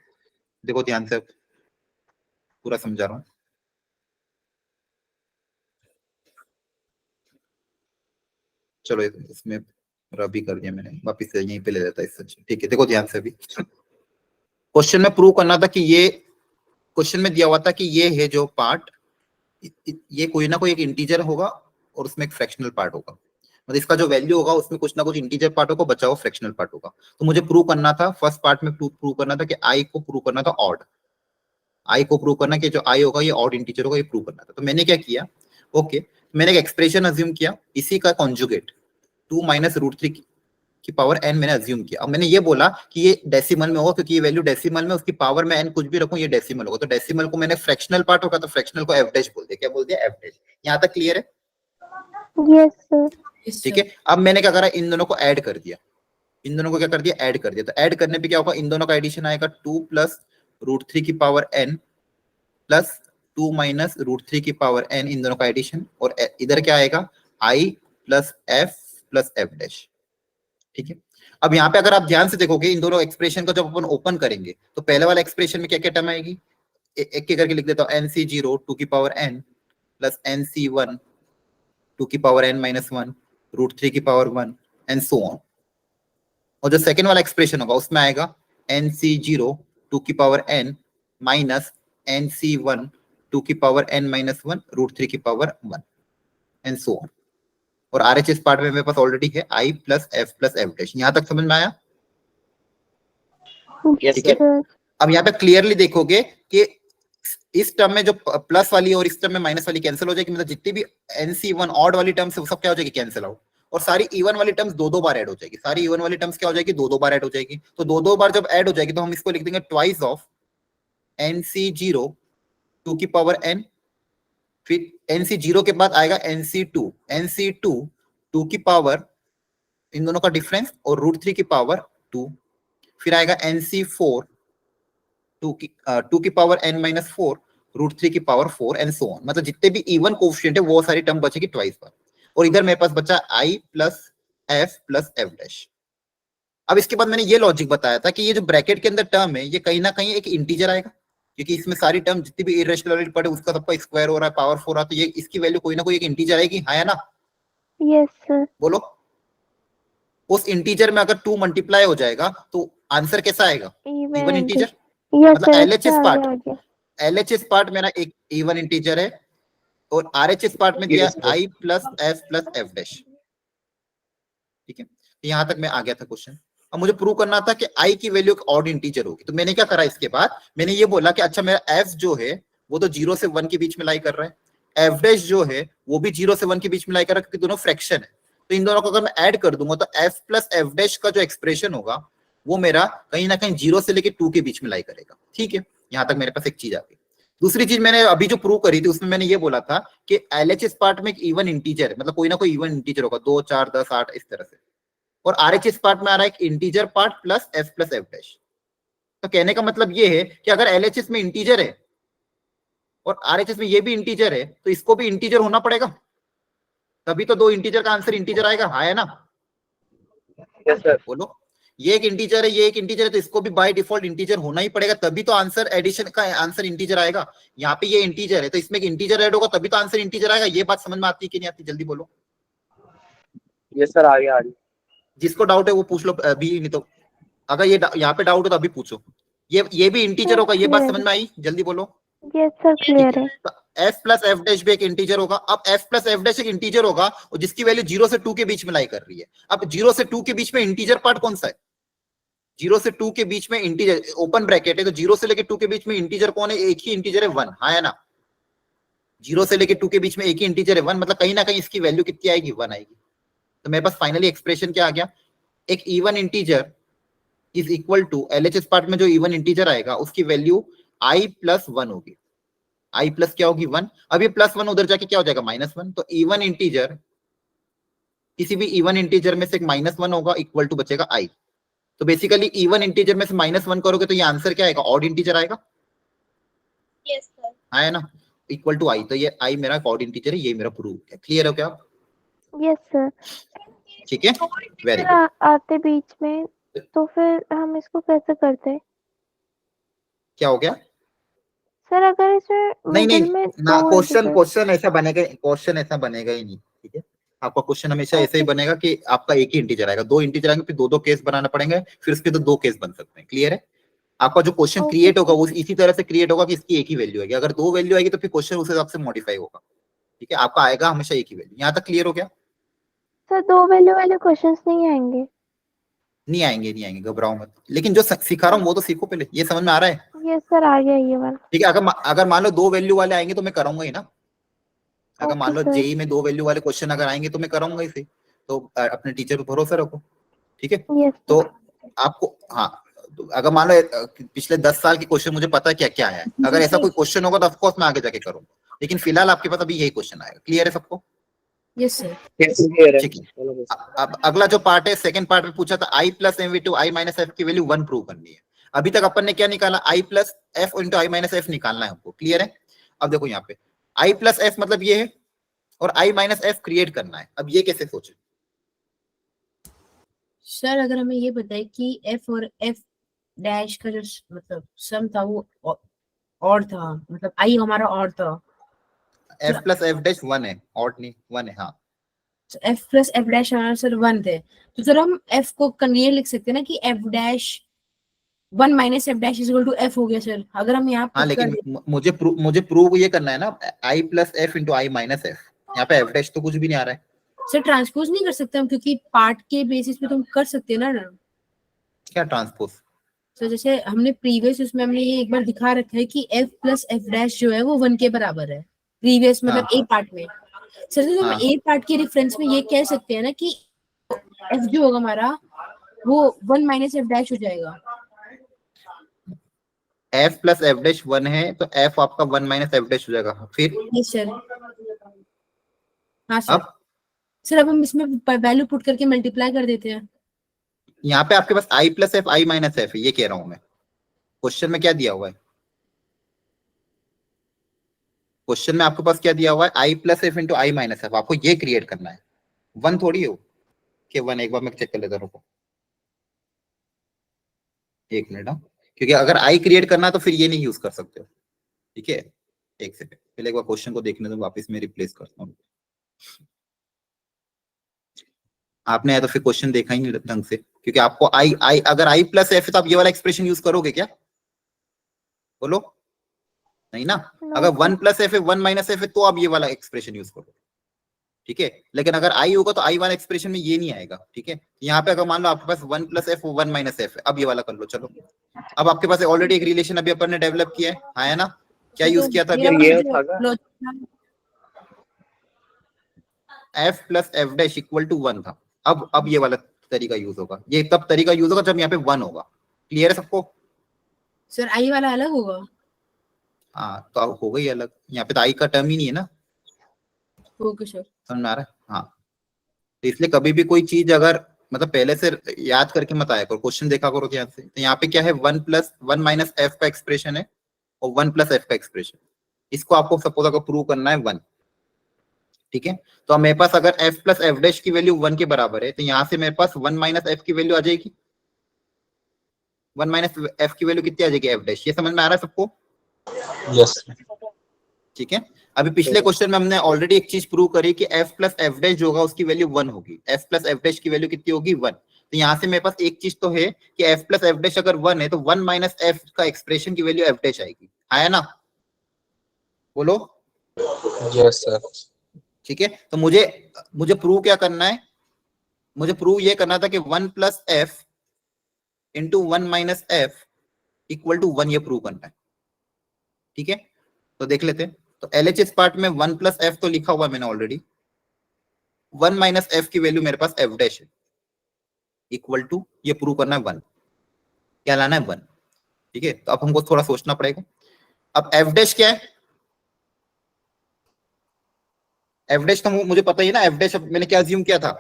देखो ध्यान से, पूरा समझा रहा हूँ। चलो इसमें रबी कर दिया मैंने, वापिस से यहीं पे ले लेता इससे। ठीक है, देखो ध्यान से। अभी क्वेश्चन में प्रूव करना था कि ये क्वेश्चन में दिया हुआ था कि ये है जो पार्ट, ये कोई ना कोई एक इंटीजर होगा और उसमें एक फ्रैक्शनल पार्ट होगा। मतलब इसका जो वैल्यू होगा उसमें कुछ ना कुछ इंटीजर पार्ट होगा, बचा हुआ फ्रैक्शनल पार्ट होगा। तो मुझे प्रूव करना था, फर्स्ट पार्ट में प्रूव करना था कि आई को प्रूव करना था ऑड। आई को प्रूव करना कि जो आई होगा ये ऑड इंटीजर होगा, ये प्रूव करना था। तो मैंने क्या किया? ओके, मैंने एक एक्सप्रेशन अज्यूम किया, इसी का कॉन्जुगेट 2 माइनस रूट 3 की पावर n मैंने अज्यूम किया। अब मैंने ये बोला कि ये डेसिमल में होगा, क्योंकि ये वैल्यू डेसिमल में, उसकी पावर में n कुछ भी रखूं ये डेसिमल होगा। तो डेसिमल को मैंने फ्रैक्शनल पार्ट होगा तो फ्रैक्शनल को f डैश बोल दिया। क्या बोल दिया? f dash. यहाँ तक क्लियर है? Yes sir. ठीक है, अब मैंने क्या करा? इन दोनों को ऐड कर दिया। इन दोनों को क्या कर दिया? ऐड कर दिया। तो ऐड करने पे क्या होगा? इन दोनों का एडिशन आएगा 2 प्लस रूट 3 की power n plus 2 minus root 3 की पावर n, इन दोनों का एडिशन। और इधर क्या आएगा? i plus f plus f dash. ठीक है, अब यहाँ पे अगर आप ध्यान से देखोगे इन दोनों एक्सप्रेशन को जब अपन ओपन करेंगे तो पहले वाला एक्सप्रेशन में क्या क्या टर्म आएगी? एक करके लिख देता हूँ। nc0 2 की पावर n प्लस nc1 2 की पावर n माइनस 1 रूट 3 की पावर 1 एंड सो ऑन। और जो सेकेंड वाला एक्सप्रेशन होगा उसमें आएगा nc0 2 की पावर n माइनस nc1 2 की पावर n माइनस 1 रूट 3 की पावर 1 एंड सो ऑन। और RHS पार्ट में मेरे पास ऑलरेडी है i plus f plus f dash. यहाँ तक समझ में आया? ठीक है, अब यहाँ पे क्लियरली देखोगे कि इस टर्म में जो प्लस वाली और इस टर्म में माइनस वाली कैंसिल हो जाएगी। मतलब जितनी भी nc1 ऑड वाली टर्म्स है वो सब क्या हो जाएगी? Cancel out. और सारी इवन वाली टर्म्स दो बार ऐड हो जाएगी। सारी इवन वाली टर्म्स क्या हो जाएगी? दो बार ऐड हो जाएगी। तो दो बार जब ऐड हो जाएगी तो हम इसको लिख देंगे ट्वाइस ऑफ nc0 2 की पावर n, फिर nc0 के बाद आएगा nc2 2 की पावर इन दोनों का डिफरेंस और √3 की पावर 2, फिर आएगा NC4 2 की पावर n-4 √3 की पावर 4 एंड सो ऑन। मतलब जितने भी इवन कोएफिशिएंट है वो सारी टर्म बचेगी ट्वाइस पर। और इधर मेरे पास बचा I plus F plus F dash. अब इसके बाद मैंने ये लॉजिक बताया था कि ये जो ब्रैकेट के अंदर टर्म है ये कहीं ना कहीं एक इंटीजर आएगा, क्योंकि इसमें सारी टर्म जितनी भी इरेशनल पड़े उसका सबका स्क्वायर हो रहा है, पावर 4 आ, तो ये इसकी वैल्यू कोई ना कोई एक इंटीजर आएगी, हाँ या ना? Yes, sir. बोलो। उस इंटीजर में अगर 2 मल्टीप्लाई हो जाएगा तो आंसर कैसा आएगा? Even integer. Yes, मतलब sir. LHS अच्छा, पार्ट, आ गया। LHS पार्ट मेरा एक इवन इंटीजर है और RHS पार्ट में दिया I प्लस F डैश। ठीक है, यहां तक मैं आ गया था क्वेश्चन। अब मुझे प्रूव करना था कि I की वैल्यू एक ऑड इंटीजर होगी, तो मैंने क्या करा इसके बाद, मैंने ये बोला कि अच्छा मेरा F जो है वो तो 0 से 1 के बीच में लाई कर रहा है, F डैश जो है वो भी 0 से 1 के बीच में लाई कर रहा है, क्योंकि दोनों फ्रैक्शन है। तो इन दोनों को अगर मैं ऐड कर दूंगा तो F प्लस F डैश का जो एक्सप्रेशन होगा वो मेरा कहीं ना कहीं 0 से लेके 2 के बीच में लाई करेगा। ठीक है, यहां तक मेरे पास एक चीज आ गई। दूसरी चीज मैंने अभी जो प्रूव करी थी उसमें मैंने ये बोला था कि LHS पार्ट में एक इवन इंटीजर है, मतलब कोई ना कोई इवन इंटीजर होगा, 2 4 10 8 इस तरह से, और RHS पार्ट में आ रहा है एक integer part plus F dash. तो कहने का मतलब ये है कि अगर LHS में इंटीजर है और RHS में ये भी इंटीजर है तो इसको भी इंटीजर होना पड़ेगा, तभी तो 2 इंटीजर का आंसर इंटीजर आएगा, हाँ है ना? Yes sir. बोलो। ये एक इंटीजर है, ये एक इंटीजर है, तो इसको भी बाय डिफॉल्ट इंटीजर होना ही पड़ेगा, तभी तो आंसर एडिशन का आंसर इंटीजर आएगा। यहाँ पे ये इंटीजर है तो इसमें एक इंटीजर ऐड होगा तभी तो आंसर इंटीजर आएगा। ये बात समझ में आती है कि नहीं आती? जल्दी बोलो। यस सर, आ गया। जिसको डाउट है वो पूछ लो अभी, नहीं तो अगर ये यहाँ पे डाउट हो तो अभी पूछो। ये भी इंटीजर होगा, ये बात समझ में आई? जल्दी बोलो। Yes, sir. Clear है। F प्लस F डैश भी एक इंटीजर होगा। अब F प्लस F डैश एक इंटीजर होगा और जिसकी वैल्यू 0 से 2 के बीच में लाई कर रही है। अब 0 से 2 के बीच में इंटीजर पार्ट कौन सा है? 0 से 2 के बीच में इंटीजर, ओपन ब्रैकेट है, तो 0 से लेके 2 के बीच में इंटीजर कौन है? एक ही इंटीजर है, 1, हाँ है ना? 0 से लेके 2 के बीच में एक ही इंटीजर है 1, मतलब कहीं ना कहीं इसकी वैल्यू कितनी आएगी? 1 आएगी। तो मेरे पास फाइनली एक्सप्रेशन क्या आ गया? एक even integer is equal to LHS part में जो इवन इंटीजर आएगा उसकी वैल्यू I प्लस 1 होगी। I प्लस क्या होगी? 1। अब ये प्लस 1 उधर जाके क्या हो जाएगा? -1। तो इवन इंटीजर, किसी भी इवन इंटीजर में से एक -1 होगा, इक्वल टू बचेगा I। तो बेसिकली इवन इंटीजर में से -1 करोगे तो ये आंसर क्या आएगा? ऑड इंटीजर आएगा। Yes, sir. हाँ है ना? Equal to I। तो ये I मेरा ऑड इंटीजर है, ये मेरा प्रूव है। क्लियर हो क्या? Yes, sir. ठीक है, वेरी गुड। आते बीच में तो फिर हम इसको कैसे करते हैं? क्या हो गया? सर अगर इसमें नहीं मिडिल में ना, दो क्वेश्चन इंटीजर। ऐसा बनेगा ही नहीं। ठीक है, आपका क्वेश्चन हमेशा ऐसे ही बनेगा कि आपका एक ही इंटीजर आएगा, 2 इंटीजर आएंगे, फिर 2 केस बनाना पड़ेंगे, फिर उसके तो 2 केस बन सकते हैं। क्लियर है? आपका जो क्वेश्चन Okay, क्रिएट होगा वो इसी तरह से क्रिएट होगा कि इसकी एक ही वैल्यू आएगी। अगर 2 वैल्यू आएगी तो फिर क्वेश्चन उस हिसाब से मॉडिफाई होगा। ठीक है, आपका आएगा हमेशा एक ही वैल्यू। यहाँ तक क्लियर हो गया? सर 2 वैल्यू वाले क्वेश्चंस नहीं आएंगे? नहीं आएंगे, घबराओ मत। लेकिन जो सिखा रहा हूँ वो तो सीखो पहले। ये समझ में आ रहा है? यस सर, आ गया ये वाला। ठीक है, अगर मान लो 2 वैल्यू वाले आएंगे तो मैं करूंगा ही ना। अगर मान लो Okay, sir. जेई में 2 वैल्यू वाले क्वेश्चन अगर आएंगे तो मैं करूंगा इसे। तो अपने टीचर पर भरोसा रखो। ठीक है, Yes, sir. तो आपको, हाँ, तो अगर मान लो पिछले 10 साल के क्वेश्चन मुझे पता है क्या क्या है, अगर ऐसा कोई क्वेश्चन होगा तो ऑफकोर्स मैं आगे जाके करूंगा, लेकिन फिलहाल आपके पास अभी यही क्वेश्चन आएगा। क्लियर है सबको? Yes sir. ठीक है, अब अगला जो पार्ट है, सेकंड पार्ट में पूछा था I plus m two I minus f की वैल्यू 1 प्रूव करनी है। अभी तक अपन ने क्या निकाला? I plus f into I minus f निकालना है हमको। क्लियर है? अब देखो यहाँ पे I प्लस एफ मतलब ये है और I माइनस एफ क्रिएट करना है। अब ये कैसे सोचे? सर अगर हमें ये बताए कि f और f डैश का जो मतलब सम था वो और था, मतलब i हमारा और था, f प्लस एफ डैश 1 है, और नहीं 1 है। हाँ, तो f प्लस f डैश हमारा सर 1 थे, तो सर हम f को ये लिख सकते हैं ना कि f dash 1 minus f dash is equal to f हो गया सर। अगर हम यहाँ हाँ, लेकिन मुझे प्रूव ये करना है ना, I plus f into I minus F. यहाँ पे f डैश तो कुछ भी नहीं आ रहा है सर। ट्रांसपोज नहीं कर सकते हम, क्योंकि पार्ट के बेसिस पे तो हम कर सकते हैं ना। क्या ट्रांसपोज? तो जैसे हमने प्रीवियस उसमें हमने ये एक बार दिखा रखा है कि f प्लस f डैश जो है वो 1 के बराबर है प्रीवियस, मतलब हाँ, ए पार्ट में। सर तो हम हाँ, ए पार्ट के रेफरेंस में ये कह सकते हैं ना कि f जो होगा हमारा वो 1 माइनस f डैश हो जाएगा। f प्लस एफ डैश 1 है तो f आपका 1 माइनस एफ डैश हो जाएगा। फिर यस सर। हाँ सर। अब सर अब हम इसमें वैल्यू पुट करके मल्टीप्लाई कर देते हैं। यहाँ पे आपके पास i plus F I minus F है, ये कह रहा हूं मैं। क्वेश्चन में क्या दिया हुआ है, क्वेश्चन में आपके पास क्या दिया हुआ है, आई प्लस एफ इंटू आई माइनस एफ, आपको ये क्रिएट करना है। वन थोड़ी हो कि वन, एक बार मैं चेक कर लेता हूँ, एक मिनट। हाँ, क्योंकि अगर आई क्रिएट करना है तो फिर ये नहीं यूज कर सकते हो, ठीक है। एक सेकंड, पहले एक बार क्वेश्चन को देखने दो, वापस में रिप्लेस करता हूँ। आपने या तो फिर क्वेश्चन देखा ही नहीं ढंग से, क्योंकि आपको आई आई अगर आई प्लस एफ है तो आप ये वाला एक्सप्रेशन यूज करोगे क्या, बोलो नहीं ना। No, अगर sir. वन प्लस एफ है, वन माइनस एफ है, तो आप ये वाला एक्सप्रेशन यूज करो, ठीक है। लेकिन अगर आई होगा तो आई वाला एक्सप्रेशन में ये नहीं आएगा, ठीक है। यहाँ पे अगर मान लो आपके पास one plus F one minus F है, अब ये वाला कर लो। चलो, अब आपके पास ऑलरेडी एक रिलेशन अभी अपन ने डेवलप किया है, हाँ है ना। क्या यूज किया था अभी मेरा ये जो था क्या? logic- f plus f dash equal to one था। अब ये वाला तरीका यूज होगा, ये तब तरीका यूज होगा जब यहाँ पे वन होगा। क्लियर है सबको? सर आई वाला अलग होगा। हाँ, तो अब हो गई अलग, यहाँ पे तो आई का टर्म ही नहीं है ना, ओके सर। समझ में आ रहा है? हाँ, तो इसलिए कभी भी कोई चीज अगर मतलब पहले से याद करके मत आया करो, क्वेश्चन देखा करो ध्यान से। तो यहाँ पे क्या है, one plus one minus F का एक्सप्रेशन है और वन प्लस एफ का एक्सप्रेशन। इसको आपको सपोज अगर प्रूव करना है वन, ठीक है। तो अब मेरे पास अगर एफ प्लस एफ डैश की वैल्यू वन के बराबर है, तो यहाँ से मेरे पास वन माइनस एफ की वैल्यू आ जाएगी। वन माइनस एफ की वैल्यू कितनी आ जाएगी, एफ डैश। ये समझ में आ रहा है सबको? यस। ठीक है। अभी पिछले क्वेश्चन में हमने ऑलरेडी एक चीज प्रूव करी कि एफ प्लस एफ डैश जो होगा उसकी वैल्यू वन होगी। एफ प्लस एफ डैश की वैल्यू कितनी होगी, वन। तो यहाँ से मेरे पास एक चीज तो है कि एफ प्लस एफ डैश अगर वन है तो वन माइनस एफ का एक्सप्रेशन की वैल्यू एफ डैश आएगी, आया ना? बोलो। Yes sir. ठीक है, तो मुझे प्रूव क्या करना है, मुझे प्रूव ये करना था कि one plus f into one minus f equal to one, ये प्रूव करना है, ठीक है। तो देख लेते हैं। तो एलएचएस पार्ट में वन प्लस एफ तो लिखा हुआ है मैंने ऑलरेडी, वन माइनस एफ की वैल्यू मेरे पास एफ डैश है इक्वल टू, ये प्रूव करना है वन, क्या लाना है वन, ठीक है। तो अब हमको थोड़ा सोचना पड़ेगा। अब एफ डैश क्या है, एफ डैश तो मुझे पता ही है ना। एफ डैश मैंने क्या अज्यूम किया था,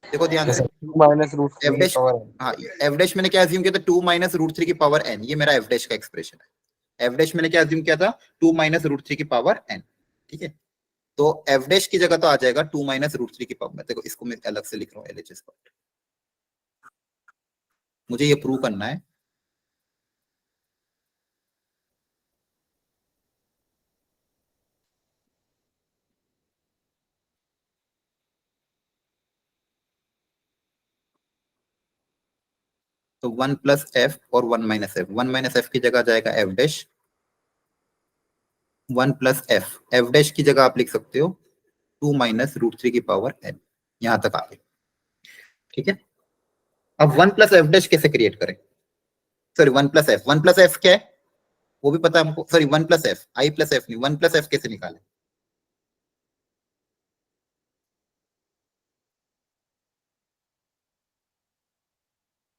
देखो ध्यान से। माइनस रूट एफ डैश, हाँ, एफ डैश मैंने क्या अज्यूम किया था, टू माइनस रूट थ्री की पावर एन, ये मेरा एफ डैश का एक्सप्रेशन है। एफ डैश मैंने क्या अज्यूम किया था, टू माइनस रूट थ्री की पावर एन, ठीक है। तो एफ डैश की जगह तो आ जाएगा टू माइनस रूट थ्री की पावर, देखो इसको मैं अलग से लिख रहा हूँ एलएचएस पार्ट, मुझे ये प्रूव करना है। तो वन प्लस एफ और one minus F, one minus f की जगह आ जाएगा F dash, one plus F, F dash की जगह आप लिख सकते हो टू माइनस रूट थ्री की पावर एन, यहां तक आ गए, ठीक है। अब वन प्लस एफ डैश कैसे क्रिएट करें, सॉरी वन प्लस एफ क्या है वो भी पता है हमको, सॉरी वन प्लस एफ, आई प्लस एफ नहीं, वन प्लस एफ कैसे निकाले,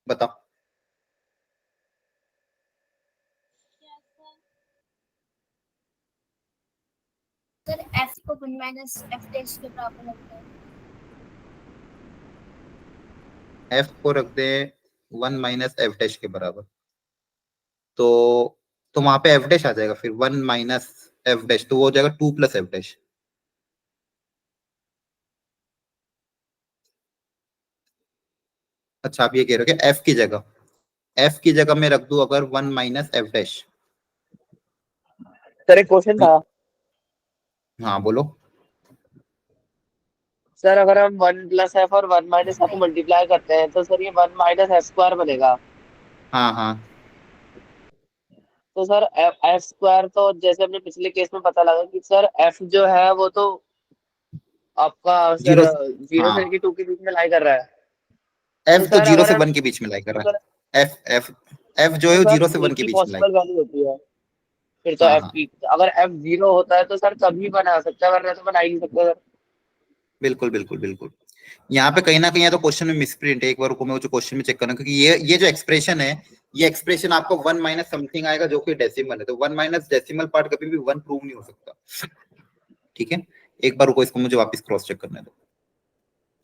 बताओ। सर f को 1 माइनस f डैश के बराबर रखते हैं। एफ को रख दे वन माइनस एफ डैश के बराबर, तो वहां पे एफ डैश आ जाएगा, फिर वन माइनस एफ डैश, तो वो हो जाएगा टू प्लस एफ डैश। अच्छा, आप ये कह रहे हो कि एफ की जगह मैं रख दूं अगर one minus F dash. Sir एक क्वेश्चन था हाँ बोलो। सर, अगर हम वन प्लस एफ और वन माइनस एफ को मल्टीप्लाई करते हैं तो सर ये वन माइनस एफ स्क्वायर बनेगा। हाँ हाँ, तो सर एफ स्क्वायर, तो जैसे हमने पिछले केस में पता लगा कि सर एफ जो है वो तो आपका सर जीरो, जीरो से हाँ, लेके टू के बीच में लाई कर रहा है। एफ तो सर जीरो अगर से हम वन के बीच में लाई कर तो रहा सर है, एफ एफ एफ जो है तो वो सर जीरो से वन एक के ही बीच में लाई। पॉसिबल वैल्यू होती है फिर तो हाँ एफ हाँ, की। अगर एफ जीरो होता है तो सर तभी बना सकता है, वरना तो बना ही नहीं सकता सर। बिल्कुल बिल्कुल बिल्कुल। यहाँ पे कहीं ना कहीं या तो क्वेश्चन में मिसप्रिंट है, एक बार रुको मैं जो क्वेश्चन में चेक करना, क्योंकि ये जो एक्सप्रेशन है, ये एक्सप्रेशन आपको वन माइनस समथिंग आएगा जो कि डेसिमल है, तो वन माइनस डेसिमल पार्ट कभी भी वन प्रूव नहीं हो सकता, ठीक है। एक बार रुको, इसको मुझे वापस क्रॉस चेक करने दो।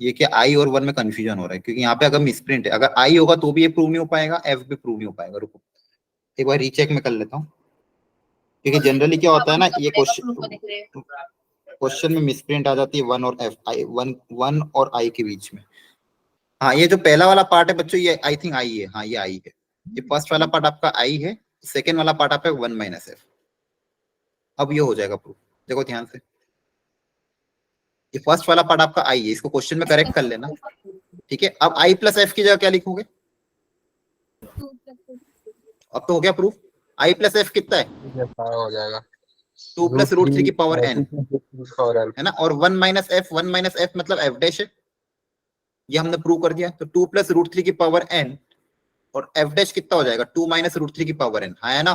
ये क्या आई और वन में कंफ्यूजन हो रहा है, क्योंकि यहाँ पे अगर मिसप्रिंट है, अगर आई होगा तो भी ये प्रूव नहीं हो पाएगा, एफ भी प्रूव नहीं हो पाएगा। रुको एक बार रीचेक में कर लेता हूँ, क्योंकि जनरली क्या होता है ना, ये क्वेश्चन में मिसप्रिंट आ जाती है वन और एफ, आई वन और आई के बीच में। हाँ ये जो पहला वाला पार्ट है बच्चों, ये आई थिंक आई है, हाँ ये आई है, ये फर्स्ट वाला पार्ट आपका आई है, सेकेंड वाला पार्ट आपका वन माइनस एफ। अब ये हो जाएगा प्रूफ, देखो ध्यान से, ये फर्स्ट वाला पार्ट आपका आई है, इसको क्वेश्चन में करेक्ट कर लेना, ठीक है। अब आई प्लस एफ की जगह क्या लिखोगे, अब तो हो गया प्रूफ। आई प्लस एफ कितना है, हो जाएगा 2 प्लस रूट 3 की पावर एन, पावर एन है ना, और वन माइनस एफ मतलब एफ डैश है, ये हमने प्रूव कर दिया। तो 2 प्लस रूट 3 की पावर एन और एफ डैश कितना हो जाएगा, 2 माइनस रूट 3 की पावर एन, है ना।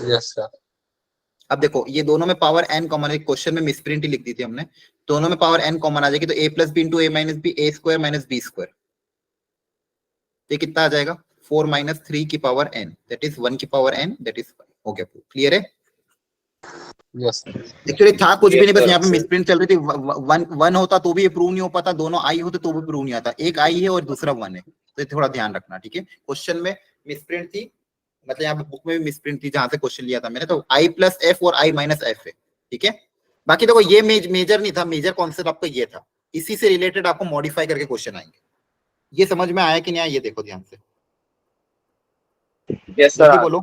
Yes sir. अब देखो ये दोनों में पावर एन कॉमन है, क्वेश्चन में मिसप्रिंट ही लिख दी थी हमने, दोनों में पावर एन कॉमन आ जाएगी, तो ए प्लस बी इंटू ए माइनस बी, ए स्क्वायर माइनस बी स्क्वायर, ये कितना आ जाएगा 4 माइनस 3 की पावर एन, दैट इज 1 की पावर एन, दैट इज 5। हो गया, क्लियर है। यस एक्चुअली था कुछ भी नहीं, बस sir, यहाँ पे sir. मिसप्रिंट चल रही थी, वन वन होता तो भी ये प्रूव नहीं हो पाता, दोनों आई होते तो भी प्रूव नहीं आता, एक आई है और दूसरा वन है, तो ये थोड़ा ध्यान रखना, ठीक है। क्वेश्चन में मिसप्रिंट थी, मतलब यहाँ पे बुक में भी मिसप्रिंट थी जहां से क्वेश्चन लिया था मैंने, तो आई प्लस एफ और आई माइनस एफ है, ठीक है। बाकी देखो ये मेजर नहीं था, मेजर कॉन्सेप्ट आपका ये था, इसी से रिलेटेड आपको मॉडिफाई करके क्वेश्चन आएंगे। ये समझ में आया कि नहीं आया, ये देखो ध्यान से, Yes, जल्दी sir. बोलो,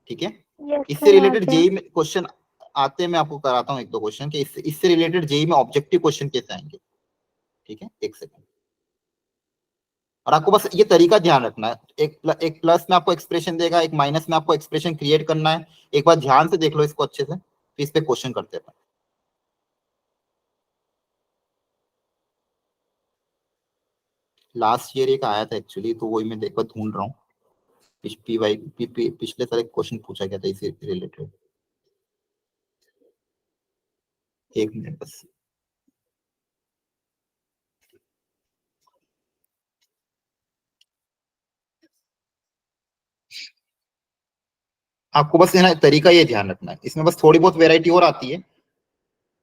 ठीक है। Yes, इससे sir, रिलेटेड आगे। जेई में क्वेश्चन आते हैं, मैं आपको कराता हूँ एक दो क्वेश्चन कि इससे रिलेटेड जेई में ऑब्जेक्टिव क्वेश्चन कैसे आएंगे, ठीक है। एक सेकंड, और आपको बस ये तरीका ध्यान रखना है, एक प्लस में आपको एक्सप्रेशन देगा, एक माइनस में आपको एक्सप्रेशन क्रिएट करना है। एक बार ध्यान से देख लो इसको अच्छे से, फिर इस पे क्वेश्चन करते हैं। लास्ट ईयर एक आया था एक्चुअली, तो वही मैं एक बार ढूंढ रहा हूँ, पिछले साल एक क्वेश्चन पूछा गया था इसी रिलेटेड, एक मिनट बस। आपको बस है ना तरीका ये ध्यान रखना है, इसमें बस थोड़ी बहुत वेराइटी और आती है,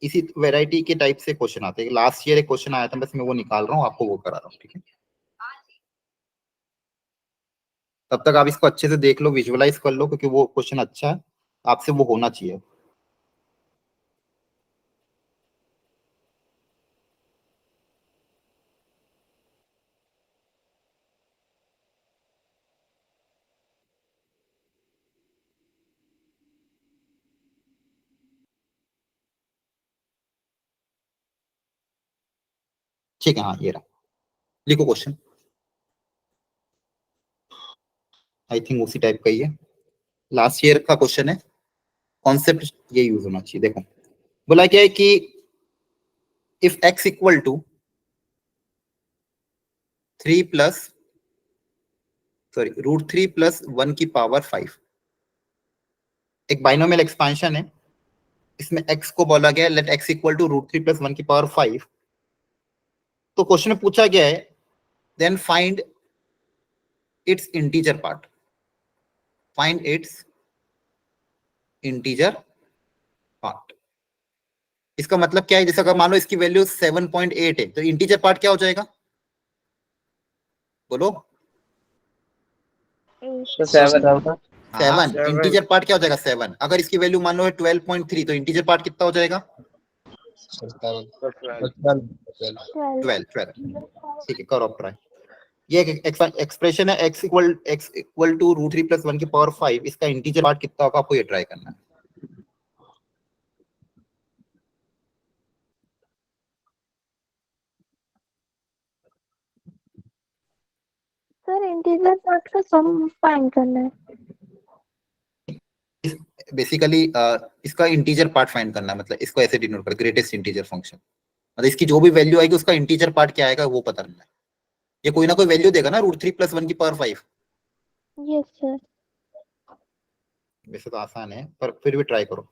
इसी वेराइटी के टाइप से क्वेश्चन आते हैं। लास्ट ईयर एक क्वेश्चन आया था, बस मैं वो निकाल रहा हूँ, आपको वो करा रहा हूँ, ठीक है। तब तक आप इसको अच्छे से देख लो, विजुअलाइज कर लो, क्योंकि वो क्वेश्चन अच्छा है, आपसे वो होना चाहिए। ठीक है, हाँ ये रहा, लिखो क्वेश्चन, आई थिंक उसी टाइप का ही है, लास्ट ईयर का क्वेश्चन है, कॉन्सेप्ट ये यूज होना चाहिए। देखो बोला क्या है कि if x equal to 3 plus root 3 plus 1 की पावर 5, एक बाइनोमियल एक्सपांशन है, इसमें x को बोला गया है let x equal to root 3 plus 1 की पावर 5। तो क्वेश्चन में पूछा गया है then find its integer part, find its integer part. इसका मतलब क्या है, जैसे अगर मान लो इसकी वैल्यू 7.8 है, तो इंटीजर पार्ट क्या हो जाएगा, बोलो। So 7. 7 7. इंटीजर पार्ट क्या हो जाएगा 7। अगर इसकी वैल्यू मान लो है 12.3, तो इंटीजर पार्ट कितना हो जाएगा 12। ठीक है, करो ट्राई। ये एक्सप्रेशन है x equal to root 3 plus 1 की पावर 5, इसका इंटीजर पार्ट कितना होगा आपको ये ट्राई करना है। सर इंटीजर पार्ट का सम फाइंड करना है। बेसिकली इसका इंटीजर पार्ट फाइंड करना है, मतलब इसको ऐसे डिनोट कर, ग्रेटेस्ट इंटीजर फंक्शन, मतलब इसकी जो भी वैल्यू आएगी उसका इंटीजर पार्ट क्या आएगा वो पता करना है। ये कोई ना कोई वैल्यू देगा ना, रूट 3 प्लस 1 की पावर 5। Yes sir. वैसे तो आसान है, पर फिर भी ट्राई करो।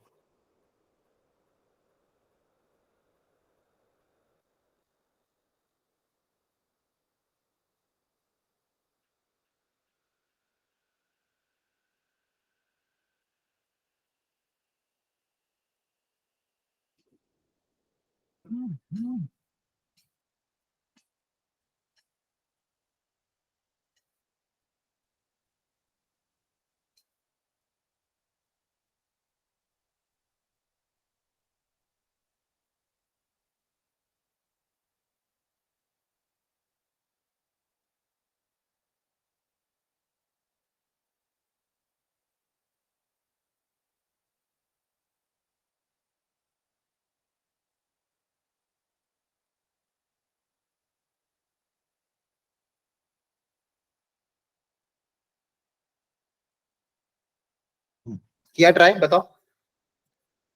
किया ट्राई, बताओ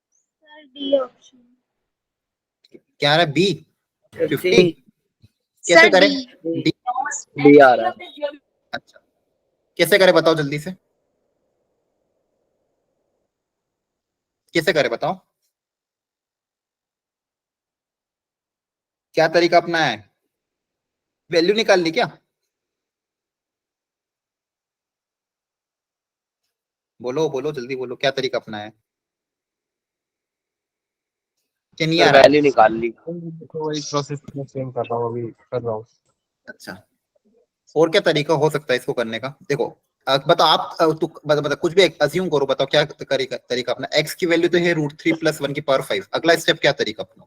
सर डी ऑप्शन। क्या आ रहा है, बी 50 50 कैसे सर करें, डी। डी, डी आ रहा है। अच्छा कैसे करें बताओ जल्दी से, कैसे करें बताओ, क्या तरीका अपनाया है, वैल्यू निकाल ली क्या, बोलो बोलो जल्दी बोलो, क्या तरीका अपनाया है, क्या नहीं आ सर रहा है, वैल्यू निकाल ली। तो वही प्रोसेस में सेम कर रहा हूँ, अभी कर रहा हूँ। अच्छा और क्या तरीका हो सकता है इसको करने का, देखो बताओ आप, बता कुछ भी अज्यूम करो, बताओ क्या तरीका अपना, एक्स की वैल्यू तो है √3+1⁵ अगला स्टेप क्या तरीका अपना,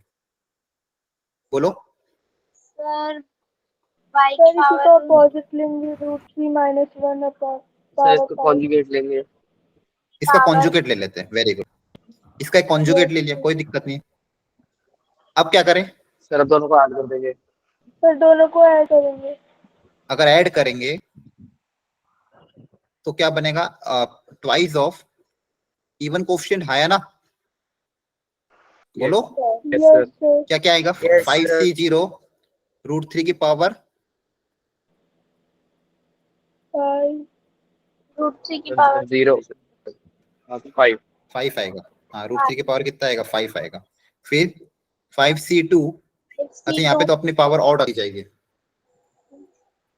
बोलो, सर वाई सर की इसी का पावर अपोजिट लेंगे, √3 - 1 अपॉन सर पावर इसको 5। कॉन्जुगेट लेंगे। इसका पावर कॉन्जुगेट ले लेते हैं, वेरी गुड, इसका एक कॉन्जुगेट ले लिया, कोई दिक्कत नहीं है। अब क्या करें, सर अब दोनों को ऐड कर देंगे। सर दोनों को ऐड करेंगे। अगर ऐड करेंगे तो क्या बनेगा, ट्वाइस ऑफ इवन कोफिशिएंट है ना, बोलो यस यस सर। सर। क्या क्या आएगा, Yes, 5c0 √3 की पावर 5 √3 की पावर 0 5 5 आएगा, हाँ √3 की पावर कितना आएगा, 5 आएगा, फिर 5c2, अच्छा यहाँ पे तो अपनी पावर और डाली जाएगी,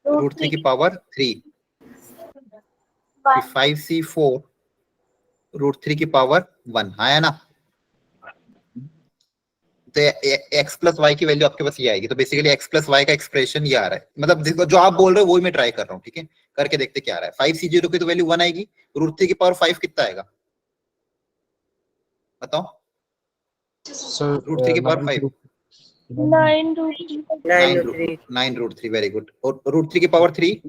√3 की पावर 3, फिर 5c4 √3 की पावर 1, है ना, तो एक्स प्लस वाई की वैल्यू आपके पास ये आएगी, तो बेसिकली एक्स प्लस वाई का एक्सप्रेशन ये आ रहा है, मतलब जो आप बोल रहे हो वही मैं ट्राई कर रहा हूँ, ठीक है, करके देखते क्या आ रहा है, 5c0 की तो वैल्यू 1 आएगी, √3 की पावर 5 कितना आएगा, बताओ, सर √3 की पावर 5 9 √3। 9 √3, वेरी गुड, और √3 की पावर 3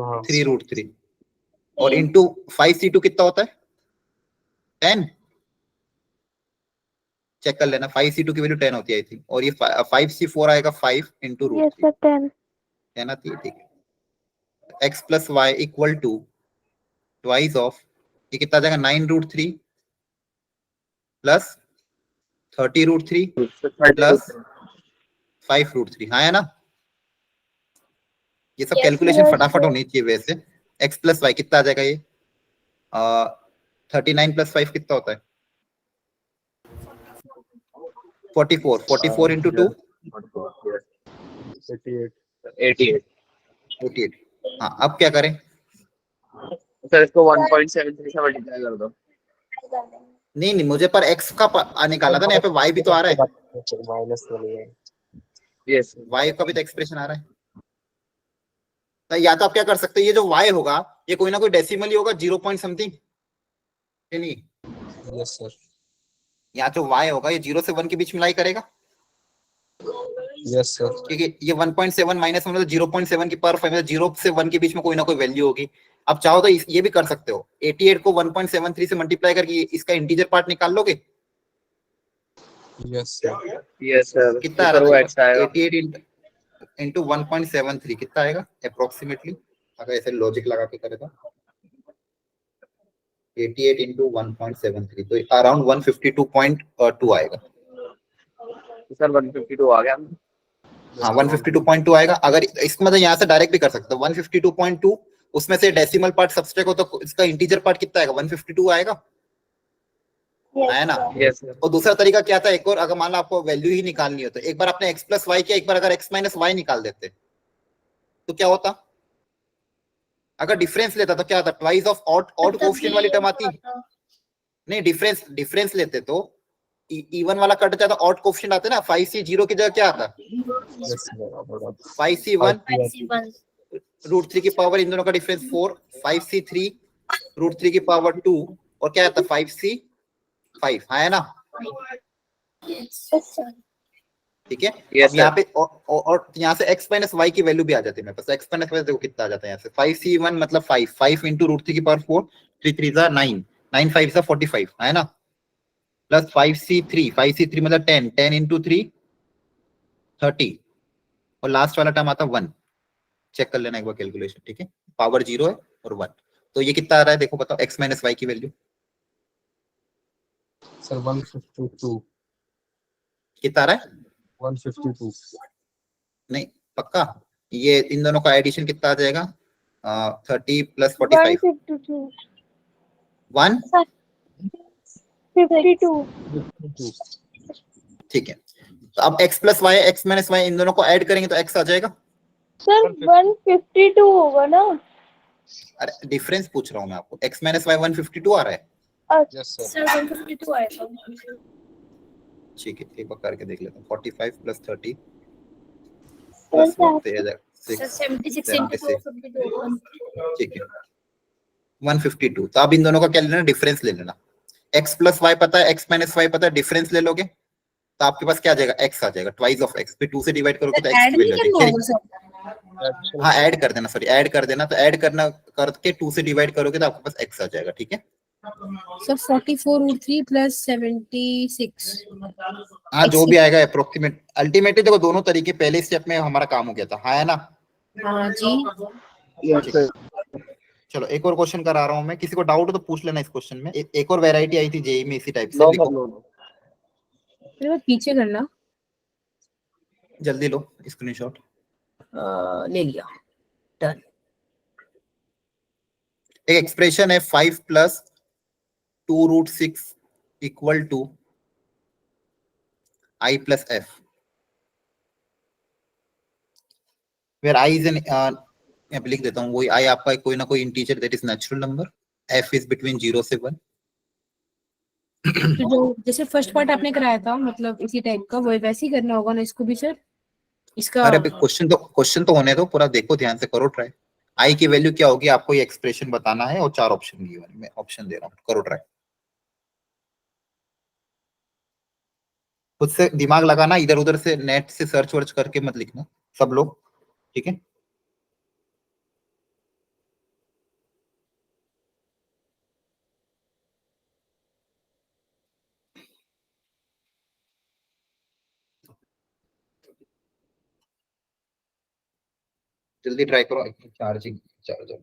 हाँ 3 √3, और इंटू 5c2 कितना होता है 10, चेक कर लेना, 5c2 की वैल्यू 10 होती है आई थिंक, और ये 5c4 आएगा 5 इंटू यस √3, सर 10। है ना, ठीक है, x plus y equal to twice of, ये कितना आ जाएगा 9 √3 प्लस 30 √3 प्लस 5 √3, हाँ है ना, ये सब Yes, कैलकुलेशन yes, फटाफट sir. होनी चाहिए वैसे, एक्स प्लस वाई कितना आ जाएगा ये, 39 + 5 कितना होता है 44 इंटू 2 88 48, हाँ अब क्या करें, सर इसको 1.73 से मल्टीप्लाई कर दो। नहीं नहीं मुझे पर एक्स का निकाला था ना, यहाँ पे वाई भी तो आ रहा है, माइनस वाली है। यस वाई का भी तो एक्सप्रेशन आ रहा है, तो या तो आप क्या कर सकते हैं, ये जो वाई होगा ये कोई ना कोई डेसिमल ही होगा, 0 पॉइंट समथिंग, नहीं, यस सर। या जो वाई होगा ये 0 से 1 के बीच में लाई करेगा, यस सर। क्योंकि ये 1.7 माइनस मतलब 0.7 की पावर 5, मतलब 0 से 1 के बीच में कोई ना कोई वैल्यू होगी, आप चाहो तो ये भी कर सकते हो, 88 को 1.73 से मल्टीप्लाई करके इसका इंटीजर पार्ट निकाल लोगे, यस सर। Yes sir. कितना आ सर वो रहा एक्स था, आएगा 88 इंटू 1.73 कितना आएगा अप्रोक्सीमेटली, अगर ऐसे लॉजिक लगा के करे तो 88 इंटू 1.73 तो अराउंड 152.2 आएगा, सर 152 आ गया। हाँ 152.2 आएगा, अगर इसको मतलब यहाँ से डायरेक्ट भी कर सकते हो 152.2, उसमें से डेसिमल पार्ट सब्सट्रैक्ट हो तो इसका इंटीजर पार्ट कितना आएगा 152 आएगा, है ना, यस सर। और दूसरा तरीका क्या था, एक और, अगर मान लो आपको वैल्यू ही निकालनी हो तो एक बार आपने एक्स प्लस वाई किया, एक बार अगर एक्स माइनस वाई निकाल देते तो क्या होता, अगर डिफरेंस लेता तो क्या होता, ट्वाइस ऑफ ऑड कोएफिशिएंट वाली टर्म आती, नहीं डिफरेंस लेते तो इवन वाला कट जाता, ऑड कोएफिशिएंट आते ना, 5c0 की जगह क्या आता, 5c1 √3 की पावर, इन दोनों का डिफरेंस 4, 5c3 √3 की पावर 2, और क्या आता 5c5, है ना, ठीक है, Yes, अब यहाँ sir. पे और यहाँ से x माइनस वाई की वैल्यू भी आ जाती है मेरे पास, x माइनस वाई देखो कितना आ जाता है यहाँ से, 5c1 मतलब 5 इंटू √3 की पावर 4, 3 3 जा 9, 9 5 जा 45, है ना, प्लस 5c3 मतलब 10 इंटू 3 30, और लास्ट वाला टर्म आता 1, चेक कर लेना एक बार कैलकुलेशन, ठीक है, पावर 0 है और 1, तो ये कितना आ रहा है देखो बताओ, x माइनस वाई की वैल्यू सर 152 कितना आ रहा है? 152 नहीं पक्का? ये इन दोनों का एडिशन कितना आ जाएगा? 30 प्लस 45 152 1। 52 52 ठीक है, तो अब x plus Y X minus Y इन दोनों को ऐड करेंगे तो x आ जाएगा। सर 152 होगा ना? अरे डिफरेंस पूछ रहा हूँ मैं आपको, x माइनस वाई 152 आ रहा है। यस सर सर 152 आएगा। ठीक है, एक बार करके देख लेता हूँ। 45 plus 30 sir plus sir 76 into 76। 252। ठीक है 152। तो अब इन दोनों का क्या लेना, डिफरेंस ले लेना। x प्लस वाई पता है, x माइनस वाई पता है, डिफरेंस ले लोगे तो आपके पास क्या आ जाएगा, x आ जाएगा, ट्वाइस ऑफ x। फिर 2 से डिवाइड करोगे तो x ऐड की नहीं वैल्यू आ करना जाएगी। होगा सर? एडिशन हाँ ऐड कर देना, सॉरी ऐड कर देना। तो ऐड करना करके 2 से डिवाइड करोगे तो आपके पास x आ जाएगा। ठीक है, सर 44√3 प्लस 76। हाँ जो भी आएगा अप्रोक्सीमेट। अल्टीमेटली देखो दोनों तरीके पहले स्टेप में हमारा काम हो गया था, हाँ है ना? हाँ जी। यस सर चलो एक और क्वेश्चन करा रहा हूँ मैं, किसी को डाउट हो तो पूछ लेना इस क्वेश्चन में। एक और वैरायटी आई थी जेई में इसी टाइप से। नो लिखो सर नो फिर वो पीछे करना। जल्दी लो स्क्रीनशॉट। ले लिया। डन। एक एक्सप्रेशन है 5 plus 2√6 equal to i plus f, where i is n, मैं लिख देता हूँ वही, i आपका कोई ना कोई integer that is natural number, f is between 0 से 1। तो जो जैसे फर्स्ट पार्ट आपने कराया था मतलब इसी टाइप का वो वैसे ही करना होगा ना इसको भी सर? इसका अरे क्वेश्चन तो होने दो, पूरा देखो ध्यान से, करो ट्राई। i की वैल्यू क्या होगी आपको ये एक्सप्रेशन बताना है, और 4 ऑप्शन गिवन है, मैं ऑप्शन दे रहा हूँ, करो ट्राई। खुद से दिमाग लगाना, इधर उधर से नेट से सर्च वर्च करके मत लिखना सब लोग, ठीक है? जल्दी ट्राई करो, चार्जिंग चार्जर।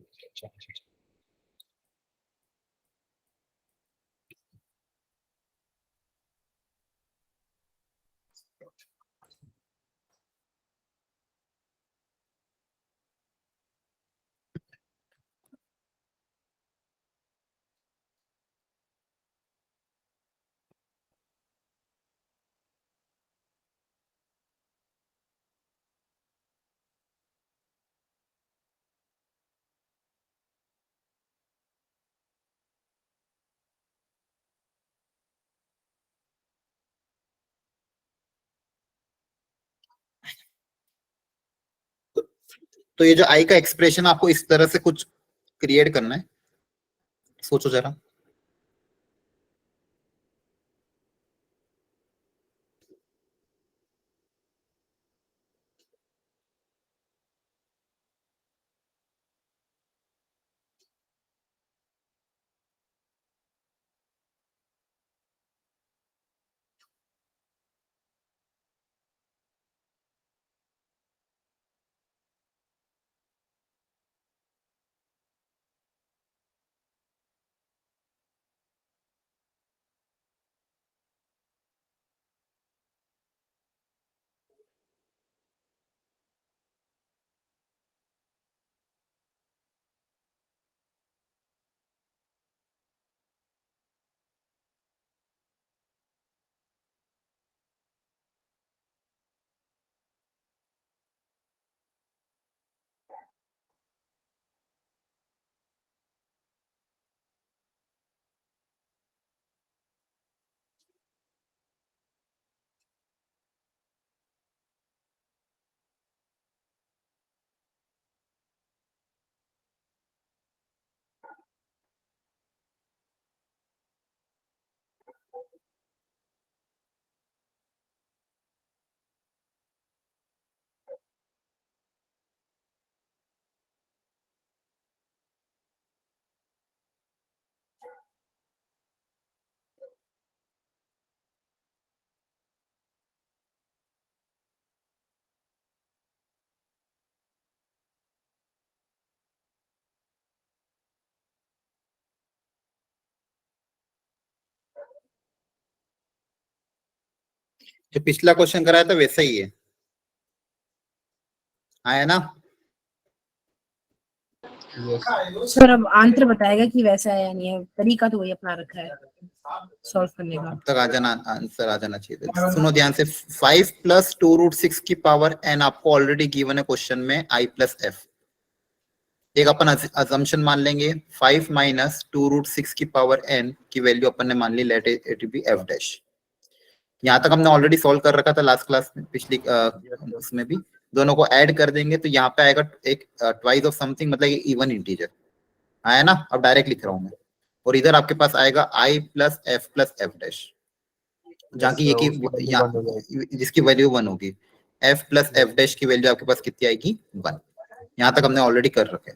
तो ये जो आई का एक्सप्रेशन आपको इस तरह से कुछ क्रिएट करना है, सोचो जरा। जो पिछला क्वेश्चन कराया था वैसा ही है, आया ना? सर अब आंसर बताएगा कि वैसा है या नहीं है, तरीका तो वही अपना रखा है सॉल्व करने का। अब तक आ जाना, आंसर आ जाना चाहिए था। सुनो ध्यान से, 5 + 2√6 की पावर n आपको ऑलरेडी गिवन है क्वेश्चन में i + f। एक अपन अजम्पशन मान लेंगे, 5 - 2√6 की पावर n की वैल्यू अपन ने मान ली, let it be f dash. यहाँ तक हमने ऑलरेडी सॉल्व कर रखा था लास्ट क्लास में, पिछली उसमें भी। दोनों को ऐड कर देंगे तो यहाँ पे आएगा एक ट्वाइस ऑफ समथिंग, मतलब इवन इंटीजर आया ना। अब डायरेक्ट लिख रहा हूँ मैं, और इधर आपके पास आएगा i + f + f डैश, जहाँ की ये की जिसकी वैल्यू 1 होगी। f + f डैश की वैल्यू आपके पास कितनी आएगी? 1। यहाँ तक हमने ऑलरेडी कर रखे।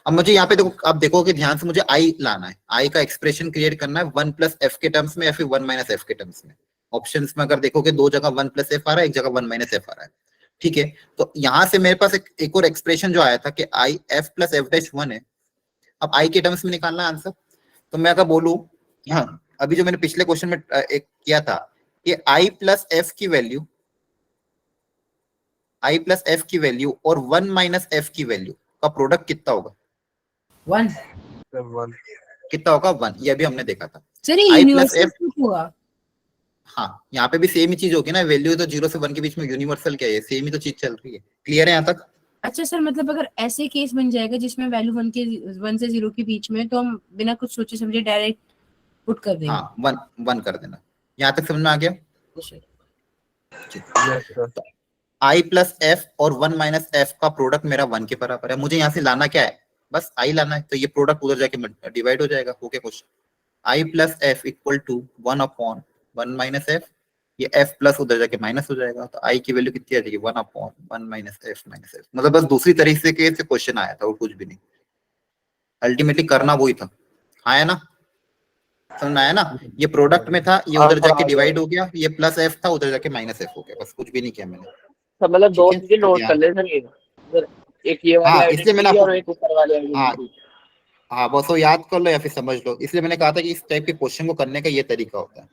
अब मुझे यहाँ पे देखो, आप देखोगे ध्यान से, मुझे i लाना है, i का एक्सप्रेशन क्रिएट करना है 1 + f के टर्म्स में या फिर 1 - f के टर्म्स में। ऑप्शंस में अगर देखोगे दो जगह 1 + f आ रहा है, एक जगह 1 - f आ रहा है, ठीक है। तो यहाँ से मेरे पास एक और एक्सप्रेशन जो आया था कि i f + f डैश 1 है। अब i के टर्म्स में निकालना आंसर। तो मैं अगर बोलूं, हाँ अभी जो मैंने पिछले क्वेश्चन में एक किया था कि i + f की वैल्यू, i + f की वैल्यू और 1 - f की वैल्यू का प्रोडक्ट कितना होगा? 1 कितना होगा? 1। ये भी हमने देखा था। सर ये i + यूनिवर्सल f, प्रूफ होगा। हाँ यहाँ पे भी सेम ही चीज होगी ना, वैल्यू तो 0 से 1 के बीच में, यूनिवर्सल क्या है, सेम ही तो चीज चल रही है। क्लियर है यहाँ तक? अच्छा सर, मतलब अगर ऐसे केस बन जाएगा जिसमें वैल्यू 1 से 0 के बीच में, तो हम बिना कुछ सोचे समझे डायरेक्ट पुट कर देंगे। हाँ 1 कर देना। यहाँ तक समझ में आ गया? तो i + f और 1 - f का प्रोडक्ट मेरा 1 के बराबर है। मुझे यहाँ से लाना क्या है? बस i लाना है, तो ये प्रोडक्ट उधर जाके डिवाइड हो जाएगा। हो गया क्वेश्चन। i + f = 1/1 - f, ये f प्लस उधर जाके माइनस हो जाएगा, तो i की वैल्यू कितनी आ जाएगी? 1/1 - f - f। मतलब बस दूसरी तरीके से क्वेश्चन आया था और कुछ भी नहीं, अल्टीमेटली करना वही था। आया ना? समझ में आया ना? ये प्रोडक्ट में था, ये उधर जाके डिवाइड हो गया, ये +f था, उधर जाके -f हो गया, बस कुछ भी नहीं किया मैंने। तो मतलब दो ठीक है, चीजें तो नोट कर ध्यान, ले सर ये। सर एक ये वाली हाँ इसलिए मैंने आइडेंटिटी आपको, और एक ऊपर वाली हाँ आइडेंटिटी। हाँ बस वो याद कर लो या फिर समझ लो। इसलिए मैंने कहा था कि इस टाइप के क्वेश्चन को करने का ये तरीका होता है।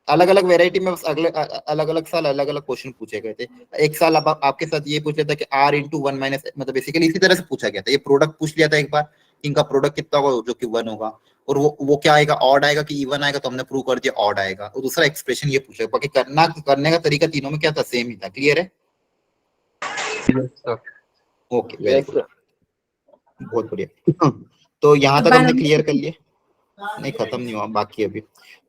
अलग अलग वेराइटी में बस अगले अलग अलग साल अलग अलग क्वेश्चन पूछे गए थे। एक साल अब आपके साथ ये पूछ लिया था कि r × 1 - मतलब बेसिकली इसी तरह से पूछा गया था। ये प्रोडक्ट पूछ लिया था एक बार, इनका प्रोडक्ट कितना होगा, जो कि 1 होगा, और वो क्या आएगा, ऑड आएगा कि इवन आएगा, तो हमने प्रूव कर दिया ऑड आएगा। और दूसरा एक्सप्रेशन ये पूछा, बाकी करने का तरीका तीनों में क्या था, सेम ही था। क्लियर है? ओके वेरी गुड, बहुत बढ़िया। तो यहाँ तक हमने क्लियर कर लिया। नहीं खत्म नहीं हुआ, बाकी अभी।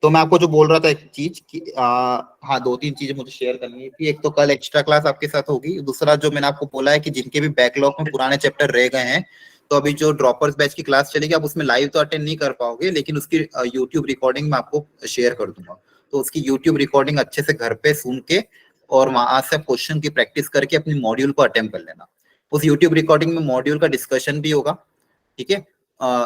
तो मैं आपको जो बोल रहा था एक चीज कि हाँ 2-3 चीजें मुझे शेयर करनी थी। एक तो कल एक्स्ट्रा क्लास आपके साथ होगी। दूसरा जो मैंने आपको बोला है कि जिनके भी बैकलॉग में पुराने चैप्टर रह गए हैं, तो अभी जो ड्रॉपर्स बैच की क्लास चलेगी, आप उसमें लाइव तो अटेंड नहीं कर पाओगे, लेकिन उसकी यूट्यूब रिकॉर्डिंग मैं आपको शेयर कर दूंगा। तो उसकी यूट्यूब रिकॉर्डिंग अच्छे से घर पे सुन के और वहां से क्वेश्चन की प्रैक्टिस करके अपनी मॉड्यूल को अटेम्प्ट कर लेना। उस यूट्यूब रिकॉर्डिंग में मॉड्यूल का डिस्कशन भी होगा, ठीक है।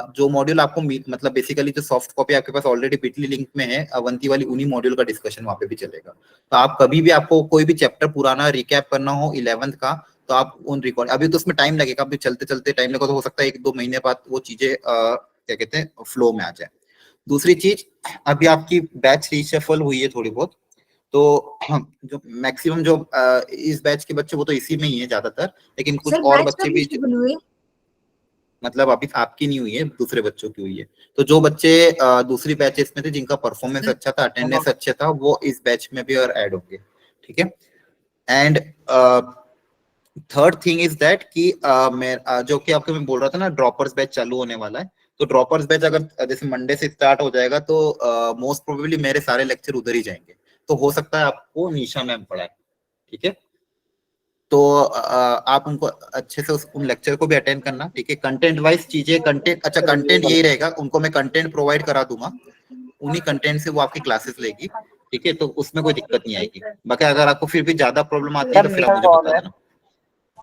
जो मॉड्यूल आपको मतलब बेसिकली जो सॉफ्ट कॉपी आपके पास ऑलरेडी बिटली लिंक में है अवंती वाली, उन्हीं मॉड्यूल का डिस्कशन वहां पे भी चलेगा। तो आप कभी भी आपको कोई भी चैप्टर पुराना रिकैप करना हो 11th का, तो आप उन रिकॉर्ड, अभी तो उसमें टाइम लगेगा, अभी चलते चलते टाइम लगेगा, तो हो सकता है 1-2 महीने बाद वो चीजें क्या कहते हैं फ्लो में आ जाए। दूसरी चीज, अभी आपकी बैच रीशफल हुई है थोड़ी बहुत, तो जो मैक्सिमम जो इस बैच के बच्चे वो तो इसी में ही है ज्यादातर, लेकिन कुछ और बच्चे भी, मतलब अभी आपकी नहीं हुई है, दूसरे बच्चों की हुई है। तो जो बच्चे दूसरी बैचेस में थे, जिनका परफॉर्मेंस अच्छा था, अटेंडेंस अच्छा था, वो इस बैच में भी और ऐड होंगे, ठीक है। And third thing is that कि मैं जो कि आपको मैं बोल रहा था ना, ड्रॉपर्स बैच चालू होने वाला है। तो ड्रॉपर्स बैच अगर जैसे मंडे से स्टार्ट हो जाएगा, तो मोस्ट प्रोबेबली मेरे सारे लेक्चर उधर ही जाएंगे। तो हो सकता है आपको निशा मैम पढ़ाए, ठीक है। तो आप उनको अच्छे से उन लेक्चर को भी अटेंड करना, ठीक है। कंटेंट वाइज चीजें, कंटेंट अच्छा, कंटेंट यही रहेगा, उनको मैं कंटेंट प्रोवाइड करा दूंगा, उन्हीं कंटेंट से वो आपकी क्लासेस लेगी, ठीक है। तो उसमें कोई दिक्कत नहीं आएगी। बाकी अगर आपको फिर भी ज्यादा प्रॉब्लम आती है तो फिर आप मुझे बता देना।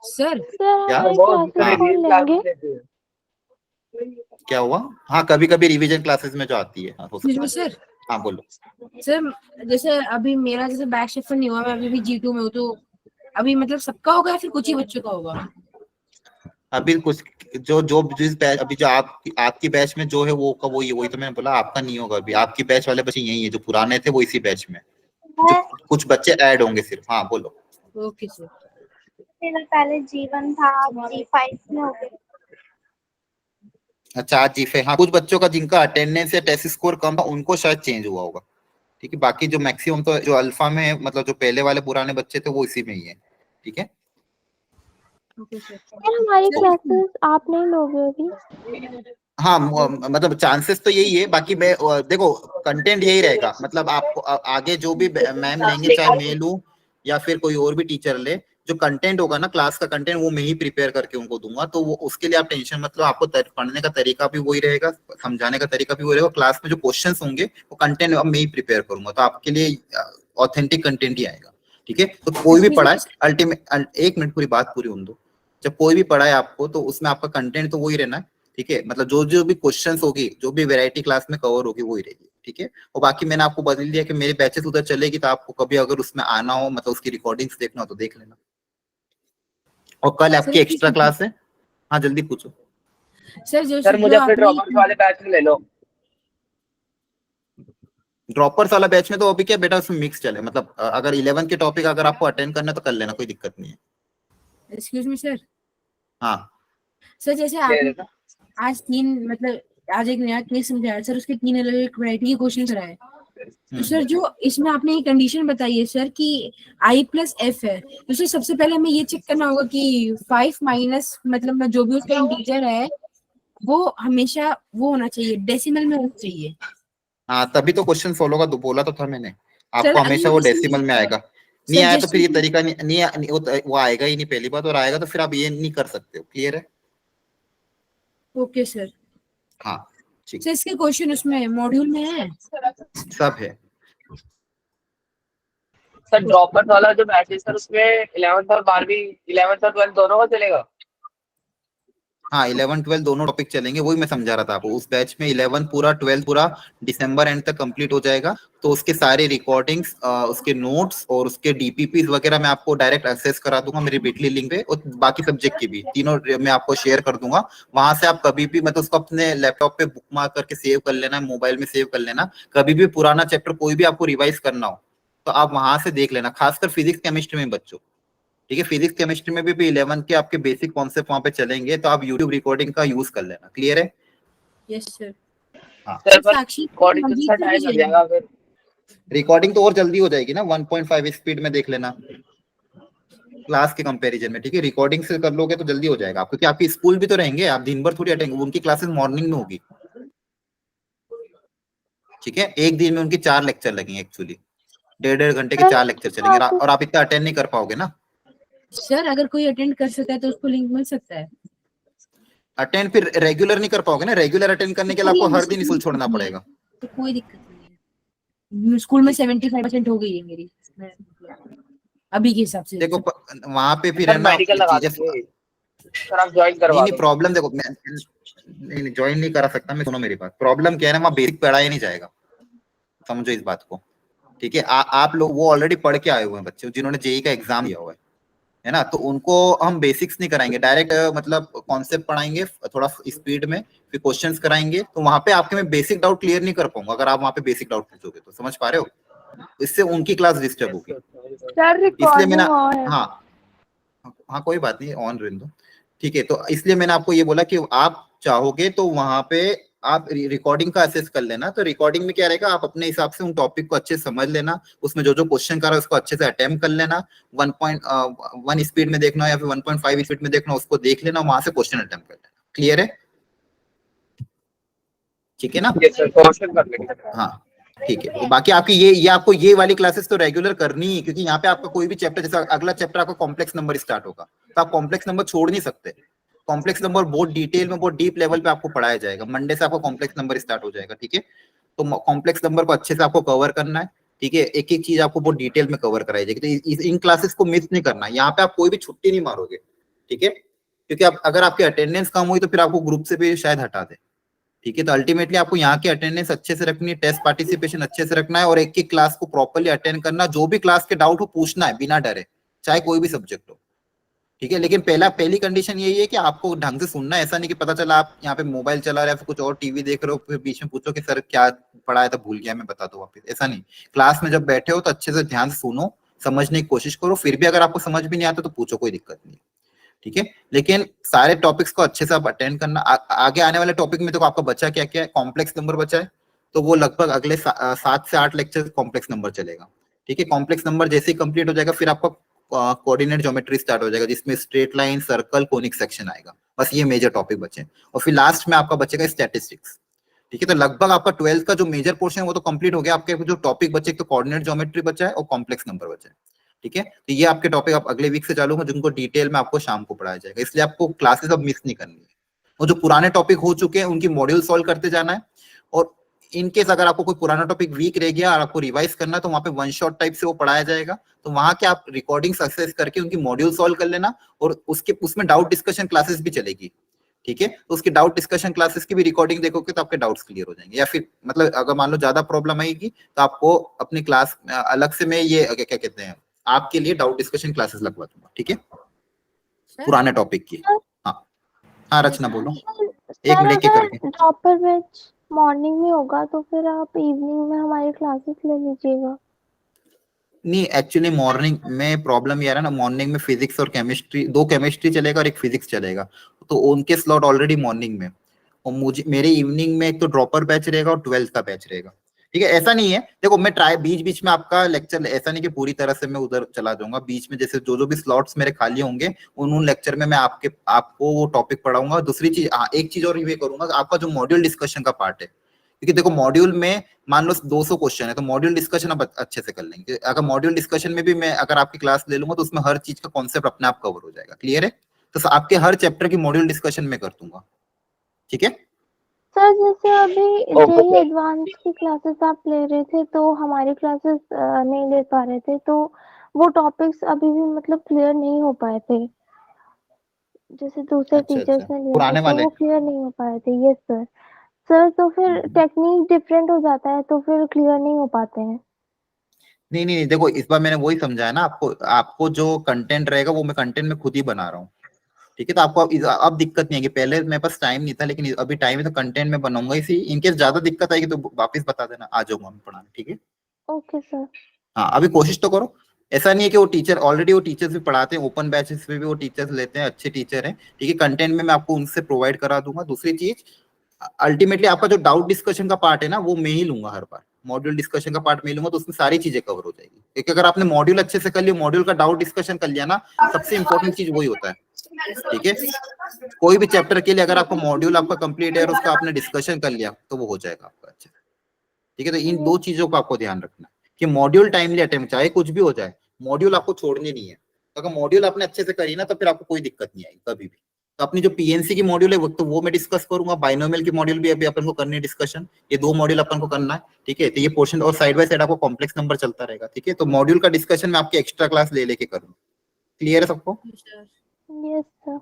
सर क्या हमारी क्लासेस कौन लेंगे? क्या हुआ? हाँ कभी कभी रिवीजन क्लासेस में जो आती है, हाँ, हो सकता है। सर हाँ बोलो। सर जैसे अभी मेरा जैसे बैच शिफ्ट नहीं हुआ, मैं अभी भी G2 में हूँ, तो अभी मतलब सबका होगा या फिर कुछ ही बच्चों का होगा? अभी कुछ जो जो जिस बैच, अभी जो आपकी बैच में जो है वो का वही तो मैंने बोला, आपका नहीं होगा। अभी आपकी बैच वाले बच्चे यही है, जो पुराने थे वो इसी बैच में, कुछ बच्चे ऐड होंगे सिर्फ। हाँ बोलो। Okay sir. मेरा पहले G1 था, G5 में हो गया। अच्छा आज जीफे, हाँ कुछ बच्चों का जिनका अटेंडेंस या टेस्ट स्कोर कम था उनको शायद चेंज हुआ होगा। ठीक है, बाकी जो मैक्सिमम तो जो अल्फा में है, मतलब जो पहले वाले पुराने बच्चे थे वो इसी में ही है। ठीक है, ओके सर। सर हमारी क्लासेस आप नहीं लोगे अभी? हाँ मतलब चांसेस तो यही है। बाकी मैं देखो कंटेंट यही रहेगा, मतलब आपको आगे जो भी मैम लेंगे, चाहे मैं लूं या फिर कोई और भी टीचर ले, जो कंटेंट होगा ना क्लास का कंटेंट वो मैं ही प्रिपेयर करके उनको दूंगा। तो वो उसके लिए आप टेंशन मत लो, आपको पढ़ने का तरीका भी वही रहेगा, समझाने का तरीका भी वही रहेगा। क्लास में जो क्वेश्चंस होंगे वो कंटेंट अब मैं ही प्रिपेयर करूंगा, तो आपके लिए ऑथेंटिक कंटेंट ही आएगा। ठीक है, तो कोई भी पढ़ाए अल्टीमेट, एक मिनट पूरी बात पूरी होने दो। जब कोई भी पढ़ाए आपको तो उसमें आपका कंटेंट तो वही रहना है। ठीक है, मतलब जो जो भी क्वेश्चंस होगी, जो भी वैरायटी क्लास में कवर होगी वही रहेगी। ठीक है, और बाकी मैंने आपको बदल दिया कि मेरे बैचेस उधर चलेगी, तो आपको कभी अगर उसमें आना हो, मतलब उसकी रिकॉर्डिंग्स देखना हो तो देख लेना। और कल आपकी एक्स्ट्रा क्लास है। हाँ जल्दी पूछो सर। जो सर मुझे अपने ड्रॉपर्स वाले बैच में ले लो। ड्रॉपर्स वाला बैच में तो अभी क्या बेटा उसमें मिक्स चले, मतलब अगर 11 के टॉपिक अगर आपको अटेंड करना है तो कर लेना, कोई दिक्कत नहीं है। Excuse me sir. हाँ सर जैसे आप आज 3 मतलब आज एक नया केस समझाया सर, उसके 3 अलग अलग वैरायटी के क्वेश्चन कराए। तो सर जो इसमें आपने एक कंडीशन बताई है सर कि I+F है, तो सर सबसे पहले हमें ये चेक करना होगा कि 5 माइनस मतलब जो भी उसका इंटीजर है वो हमेशा वो होना चाहिए, डेसिमल में होना चाहिए। हाँ तभी तो क्वेश्चन फॉलो का बोला तो था मैंने सर, आपको, हमेशा वो अगर डेसिमल में आएगा। नहीं सर आया तो जैसे फिर ये तरीका नहीं वो आएगा ही नहीं पहली बात, और आएगा तो फिर आप ये नहीं कर सकते हो। क्लियर है? Okay sir. हाँ ठीक, सर इसके क्वेश्चन उसमें मॉड्यूल में है? सब है। सर ड्रॉपर्स वाला जो बैच है सर उसमें 11th और 12वीं 11th और 12th दोनों का चलेगा? हाँ 11-12 दोनों टॉपिक चलेंगे, वही मैं समझा रहा था आपको। उस बैच में 11 पूरा 12 पूरा दिसंबर एंड तक कंप्लीट हो जाएगा। तो उसके सारे रिकॉर्डिंग्स, उसके नोट्स और उसके डीपीपीस वगैरह मैं आपको डायरेक्ट एक्सेस करा दूंगा मेरी बिटली लिंक पे, और बाकी सब्जेक्ट की भी तीनों मैं आपको शेयर कर दूंगा। वहां से आप कभी भी मतलब उसको अपने लैपटॉप पे बुक मार्क करके सेव कर लेना, मोबाइल में सेव कर लेना। कभी भी पुराना चैप्टर कोई भी आपको रिवाइज करना हो तो आप वहां से देख लेना, खासकर फिजिक्स केमिस्ट्री में बच्चों। ठीक है, फिजिक्स केमिस्ट्री में भी 11 के आपके बेसिक कॉन्सेप्ट वहां पे चलेंगे, तो आप यूट्यूब रिकॉर्डिंग का यूज कर लेना। क्लियर है? Yes sir. हाँ सर पर साक्षी रिकॉर्डिंग तो सर टाइम लग जाएगा फिर। रिकॉर्डिंग तो और जल्दी हो जाएगी ना, 1.5 स्पीड में देख लेना क्लास के कंपैरिजन में। ठीक है, रिकॉर्डिंग से कर लोगे तो जल्दी हो जाएगा आप, क्योंकि आपकी स्कूल भी तो रहेंगे, आप दिन भर थोड़ी अटेंड, उनकी क्लासेस मॉर्निंग में होगी। ठीक है, एक दिन में उनकी 4 लेक्चर लगेंगे एक्चुअली, 1.5 घंटे के 4 लेक्चर चलेंगे, और आप इतना अटेंड नहीं कर पाओगे ना। सर अगर कोई अटेंड कर सकता है तो उसको लिंक मिल सकता है? अटेंड फिर रेगुलर नहीं कर पाओगे ना, रेगुलर अटेंड करने के लिए आपको हर दिन स्कूल छोड़ना पड़ेगा। तो कोई दिक्कत नहीं है, स्कूल में 75% हो गई है मेरी अभी के हिसाब से। देखो वहां पे फिर है सर ना मेडिकल लगा चीजें। देंगे सर, आप ज्वाइन करवा नहीं दो। प्रॉब्लम देखो, मैं नहीं ज्वाइन नहीं करा सकता मैं, सुनो मेरी बात। प्रॉब्लम क्या है ना, वहाँ बेसिक पढ़ाया नहीं जाएगा, समझो इस बात को। ठीक है, आप लोग वो ऑलरेडी पढ़ के आए हुए हैं बच्चे जिन्होंने जेई का एग्जाम दिया हुआ है ना, तो उनको हम बेसिक्स नहीं कराएंगे, डायरेक्ट मतलब कॉन्सेप्ट पढ़ाएंगे थोड़ा स्पीड में, फिर क्वेश्चंस कराएंगे। तो वहां पे आपके मैं बेसिक डाउट क्लियर नहीं कर पाऊंगा अगर आप वहां पे बेसिक डाउट पूछोगे तो, समझ पा रहे हो? इससे उनकी क्लास डिस्टर्ब होगी, इसलिए मैंने, हाँ हाँ कोई बात नहीं, ऑन रहने दो। ठीक है, तो इसलिए मैंने आपको ये बोला कि आप चाहोगे तो वहां पे आप रिकॉर्डिंग का असेस कर लेना। तो रिकॉर्डिंग में क्या रहेगा, आप अपने हिसाब से उन टॉपिक को अच्छे से समझ लेना, उसमें जो जो क्वेश्चन कर रहा है उसको अच्छे से अटेम्प्ट कर लेना। 1.1 स्पीड में देखना या फिर 1.5 स्पीड में देखना, उसको देख लेना, वहां से क्वेश्चन अटेम्प्ट कर लेना। क्लियर है? ठीक है ना? हाँ ठीक है, तो बाकी आपकी ये आपको ये वाली क्लासेस तो रेगुलर करनी है, क्योंकि यहाँ पे आपका कोई भी चैप्टर, जैसा अगला चैप्टर आपका कॉम्प्लेक्स नंबर स्टार्ट होगा, तो आप कॉम्प्लेक्स नंबर छोड़ नहीं सकते। कॉम्प्लेक्स नंबर बहुत डिटेल में, बहुत डीप लेवल पे आपको पढ़ाया जाएगा। मंडे से आपका कॉम्प्लेक्स नंबर स्टार्ट हो जाएगा। ठीक है, तो कॉम्प्लेक्स नंबर को अच्छे से आपको कवर करना है। ठीक है, एक एक चीज आपको बहुत डिटेल में कवर कराई जाएगी, तो इन क्लासेस को मिस नहीं करना है। यहाँ पे आप कोई भी छुट्टी नहीं मारोगे। ठीक है, क्योंकि आप अगर आपकी अटेंडेंस कम हुई तो फिर आपको ग्रुप से भी शायद हटा दे। ठीक है, तो अल्टीमेटली आपको यहाँ की अटेंडेंस अच्छे से रखनी है, टेस्ट पार्टिसिपेशन अच्छे से रखना है, और एक एक क्लास को प्रॉपर्ली अटेंड करना। जो भी क्लास के डाउट हो पूछना है बिना डरे, चाहे कोई भी सब्जेक्ट हो। ठीक है, लेकिन पहली कंडीशन यही है कि आपको ढंग से सुनना है। ऐसा नहीं कि पता चला आप यहाँ पे मोबाइल चला रहे हो, फिर कुछ और टीवी देख रहे हो, फिर बीच में पूछो कि सर क्या पढ़ाया था भूल गया मैं, बता दो वापस। ऐसा नहीं, क्लास में जब बैठे हो तो अच्छे से ध्यान से सुनो, समझने की कोशिश करो, फिर भी अगर आपको समझ भी नहीं आता तो पूछो, कोई दिक्कत नहीं, ठीक है। लेकिन सारे टॉपिक्स को अच्छे से आप अटेंड करना। आगे आने वाले टॉपिक में देखो आपका बचा क्या क्या है, कॉम्प्लेक्स नंबर बचा है, तो वो लगभग अगले 7 से 8 लेक्चर कॉम्प्लेक्स नंबर चलेगा, ठीक है। कॉम्प्लेक्स नंबर जैसे ही कंप्लीट हो जाएगा फिर आपका कोऑर्डिनेट ज्योमेट्री स्टार्ट हो जाएगा, जिसमें straight line, circle, conic section आएगा। बस ये मेजर टॉपिक बचे, और फिर लास्ट में आपका बचेगा स्टैटिस्टिक्स, ठीक है। तो लगभग आपका 12th का जो मेजर पोर्शन है वो तो कंप्लीट हो गया। आपके जो टॉपिक बचे, तो कोऑर्डिनेट ज्योमेट्री बचा है और कॉम्प्लेक्स नंबर बचा है, ठीक है। तो ये आपके टॉपिक आप अगले वीक से चालू हो, जिनको डिटेल में आपको शाम को पढ़ाया जाएगा, इसलिए आपको क्लासेस अब मिस नहीं करनी है। और जो पुराने टॉपिक हो चुके हैं उनकी मॉड्यूल सॉल्व करते जाना है, और इनकेस अगर आपको कोई पुराना टॉपिक वीक रह गया और आपको रिवाइज करना है तो वहां पे वन शॉट टाइप से वो पढ़ाया जाएगा, तो वहां के आप रिकॉर्डिंग सक्सेस करके उनकी मॉड्यूल सॉल्व कर लेना, और उसमें डाउट डिस्कशन क्लासेस भी चलेगी, ठीक है। तो उसकी डाउट डिस्कशन क्लासेस की भी रिकॉर्डिंग देखोगे तो आपके डाउट्स क्लियर हो जाएंगे। या फिर मतलब अगर मान लो ज्यादा प्रॉब्लम आएगी तो आपको अपनी क्लास अलग से मैं ये क्या कहते हैं आपके लिए डाउट डिस्कशन क्लासेस लगवा दूंगा, ठीक है, पुराने टॉपिक की। हाँ हाँ रचना बोलो, एक सर मिनट के अगर करके। ड्रॉपर बैच मॉर्निंग में होगा तो फिर आप इवनिंग में हमारी क्लासेस ले लीजिएगा। नहीं एक्चुअली मॉर्निंग में प्रॉब्लम ये आ रहा है ना, मॉर्निंग में फिजिक्स और केमिस्ट्री, 2 केमिस्ट्री चलेगा और एक फिजिक्स चलेगा, तो उनके स्लॉट ऑलरेडी मॉर्निंग में, और मुझे मेरे इवनिंग में एक तो ड्रॉपर बैच रहेगा और 12th का बैच रहेगा, ठीक है। ऐसा नहीं है, देखो मैं ट्राई बीच बीच में आपका लेक्चर, ऐसा नहीं कि पूरी तरह से मैं उधर चला जाऊंगा, बीच में जैसे जो भी स्लॉट्स मेरे खाली होंगे उन लेक्चर में मैं आपको वो टॉपिक पढ़ाऊंगा। दूसरी चीज, एक चीज और ये करूंगा, आपका जो मॉड्यूल डिस्कशन का पार्ट है, क्योंकि देखो मॉड्यूल में मान लो 200 क्वेश्चन है, तो मॉड्यूल डिस्कशन आप अच्छे से कर लेंगे। अगर मॉड्यूल डिस्कशन में भी मैं अगर आपकी क्लास ले लूंगा तो उसमें हर चीज का कॉन्सेप्ट अपने आप कवर हो जाएगा, क्लियर है। तो आपके हर चैप्टर की मॉड्यूल डिस्कशन में कर दूंगा, ठीक है। सर जैसे अभी Okay. जेई एडवांस की क्लासेस आप ले रहे थे तो हमारी क्लासेस नहीं ले पा रहे थे, तो वो टॉपिक्स अभी भी मतलब क्लियर नहीं हो पाए थे, जैसे दूसरे अच्छा टीचर्स अच्छा, ने लिया था पुराने तो वाले। वो क्लियर नहीं हो पाए थे। Yes sir. सर तो फिर टेक्निक डिफरेंट हो जाता है तो फिर क्लियर नहीं हो पाते हैं। नहीं नहीं देखो, इस बार मैंने वही समझाया ना आपको, आपको जो कंटेंट रहेगा वो मैं कंटेंट में खुद ही बना रहा हूँ, ठीक है। तो आपको अब दिक्कत नहीं है कि पहले मेरे पास टाइम नहीं था, लेकिन अभी टाइम है तो कंटेंट में बनाऊंगा। इसी इनकेस ज्यादा दिक्कत आएगी तो वापस बता देना, आ जाऊंगा मैं पढ़ाने, ठीक है। Okay sir. हाँ अभी कोशिश तो करो, ऐसा नहीं है कि वो टीचर ऑलरेडी वो टीचर्स भी पढ़ाते हैं, ओपन बैचेस पे भी वो टीचर्स लेते हैं, अच्छे टीचर हैं, ठीक है। कंटेंट में मैं आपको उनसे प्रोवाइड करा दूंगा। दूसरी चीज, अल्टीमेटली आपका जो डाउट डिस्कशन का पार्ट है ना वो मैं ही लूंगा हर बार, मॉड्यूल डिस्कशन का पार्ट मैं लूंगा, तो उसमें सारी चीजें कवर हो जाएगी। क्योंकि अगर आपने मॉड्यूल अच्छे से कर लिया, मॉड्यूल का डाउट डिस्कशन कर लिया ना, सबसे इंपॉर्टेंट चीज वही होता है, ठीक है। कोई भी चैप्टर के लिए अगर आपका मॉड्यूल आपका कंप्लीट है और उसका आपने डिस्कशन कर लिया तो वो हो जाएगा आपका अच्छे से, ठीक है। तो इन 2 चीजों का आपको ध्यान रखना है कि मॉड्यूल टाइमली अटेम्प्ट, चाहे कुछ भी हो जाए मॉड्यूल आपको छोड़नी नहीं है। तो अगर मॉड्यूल आपने अच्छे से करी ना तो फिर आपको कोई दिक्कत नहीं आएगी कभी भी। तो अपनी जो पीएनसी की मॉड्यूल है वो मैं डिस्कस करूंगा, बाइनोमियल की मॉड्यूल भी अभी अपन को करनी है डिस्कशन, ये 2 मॉड्यूल अपन को करना है, ठीक है। तो ये पोर्शन और साइड बाय साइड आपको कॉम्प्लेक्स नंबर चलता रहेगा, ठीक है। तो मॉड्यूल का डिस्कशन मैं आपकी एक्स्ट्रा क्लास ले लेके करूँ, क्लियर है सबको। Yes sir.